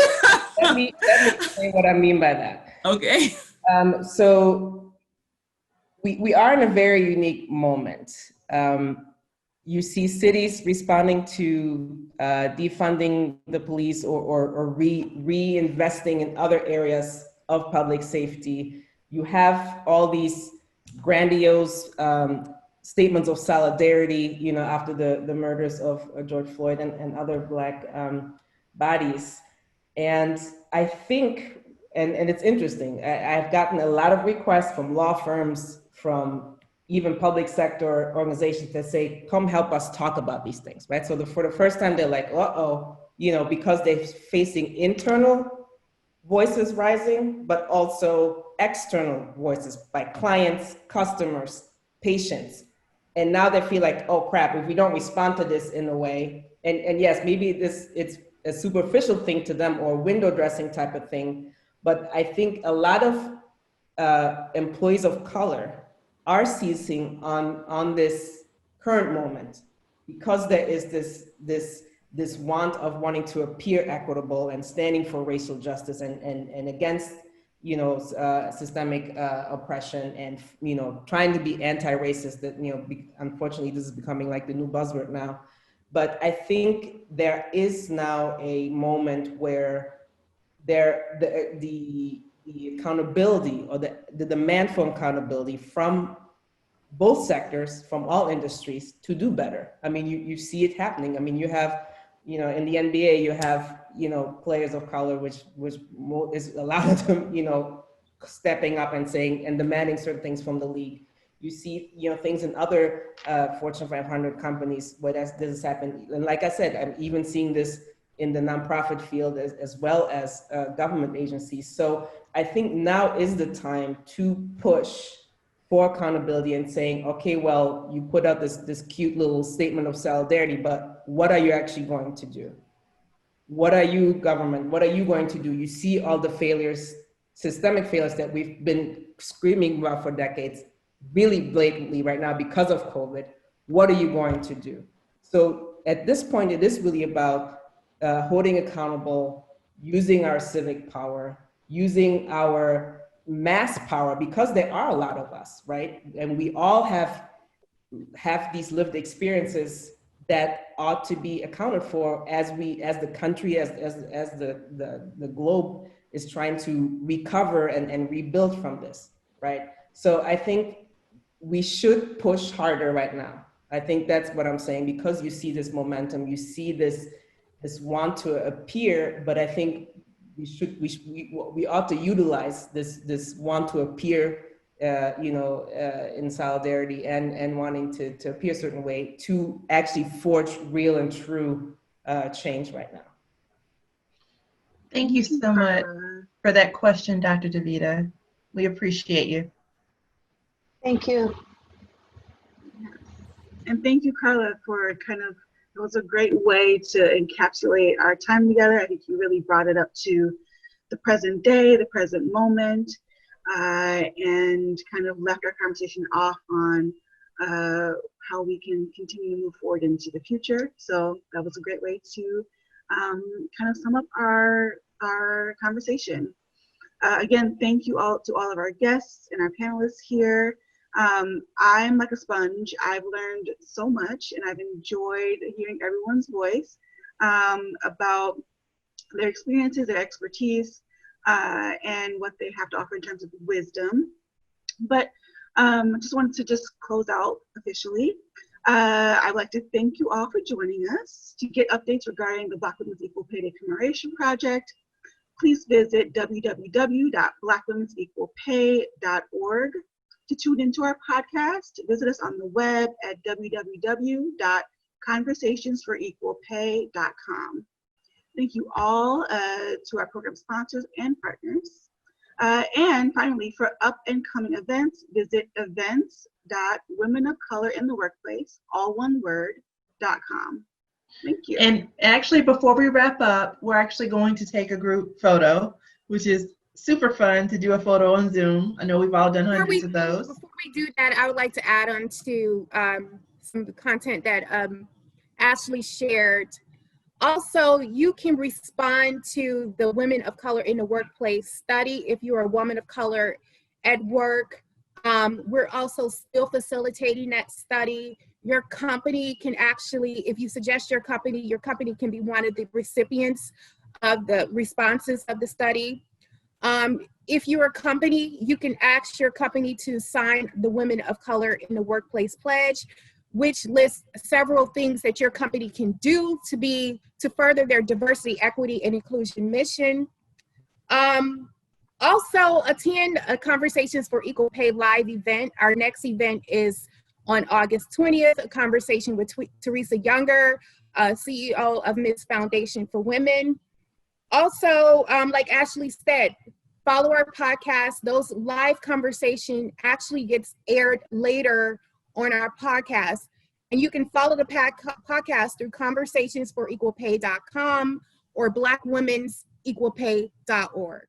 let me explain what I mean by that. Okay. So we are in a very unique moment. You see cities responding to defunding the police or reinvesting in other areas of public safety. You have all these grandiose statements of solidarity, after the murders of George Floyd and other Black bodies. And I think, and it's interesting, I've gotten a lot of requests from law firms, from even public sector organizations that say, come help us talk about these things, right? So for the first time, they're like, because they're facing internal voices rising, but also external voices by clients, customers, patients. And now they feel like, oh crap, if we don't respond to this in a way, and yes, maybe it's a superficial thing to them or window dressing type of thing, but I think a lot of employees of color are seizing on this current moment because there is this want of wanting to appear equitable and standing for racial justice and against systemic oppression and trying to be anti-racist. That unfortunately this is becoming like the new buzzword now. But I think there is now a moment where the accountability or the demand for accountability from both sectors, from all industries, to do better. I mean, you see it happening. I mean, you have, in the NBA, you have, players of color, which is a lot of them, stepping up and saying and demanding certain things from the league. You see, things in other Fortune 500 companies where this has happened. And like I said, I'm even seeing this in the nonprofit field as well as government agencies. So I think now is the time to push for accountability and saying, okay, well, you put out this cute little statement of solidarity, but what are you actually going to do? What are you, government, what are you going to do? You see all the failures, systemic failures that we've been screaming about for decades, really blatantly right now because of COVID. What are you going to do? So at this point, it is really about holding accountable, using our civic power, using our mass power, because there are a lot of us, right? And we all have these lived experiences that ought to be accounted for as the country, as the globe is trying to recover and rebuild from this, right? So I think we should push harder right now. I think that's what I'm saying, because you see this momentum, you see this want to appear, but I think we ought to utilize this want to appear, in solidarity and wanting to appear a certain way to actually forge real and true change right now. Thank you so much for that question, Dr. DeVita. We appreciate you. Thank you. And thank you, Carla, for it was a great way to encapsulate our time together. I think you really brought it up to the present day, the present moment, and kind of left our conversation off on how we can continue to move forward into the future. So that was a great way to kind of sum up our conversation. Again, thank you all to all of our guests and our panelists here. I'm like a sponge. I've learned so much, and I've enjoyed hearing everyone's voice about their experiences, their expertise, and what they have to offer in terms of wisdom. But I just wanted to close out officially. I'd like to thank you all for joining us. To get updates regarding the Black Women's Equal Pay Day Commemoration Project, please visit www.blackwomensEqualPay.org. To tune into our podcast, visit us on the web at www.conversationsforequalpay.com. Thank you all to our program sponsors and partners. And finally, for up and coming events, visit events.womenofcolorintheworkplace, all one word.com. Thank you. And actually, before we wrap up, we're actually going to take a group photo, which is super fun to do a photo on Zoom. I know we've all done hundreds of those. Before we do that, I would like to add on to some of the content that Ashley shared. Also, you can respond to the Women of Color in the Workplace study if you're a woman of color at work. We're also still facilitating that study. Your company can actually, if you suggest your company can be one of the recipients of the responses of the study. If you're a company, you can ask your company to sign the Women of Color in the Workplace Pledge, which lists several things that your company can do to further their diversity, equity, and inclusion mission. Also, attend a Conversations for Equal Pay live event. Our next event is on August 20th, a conversation with Teresa Younger, CEO of Ms. Foundation for Women. Also, like Ashley said, follow our podcast. Those live conversation actually gets aired later on our podcast. And you can follow the podcast through conversationsforequalpay.com or blackwomensEqualPay.org.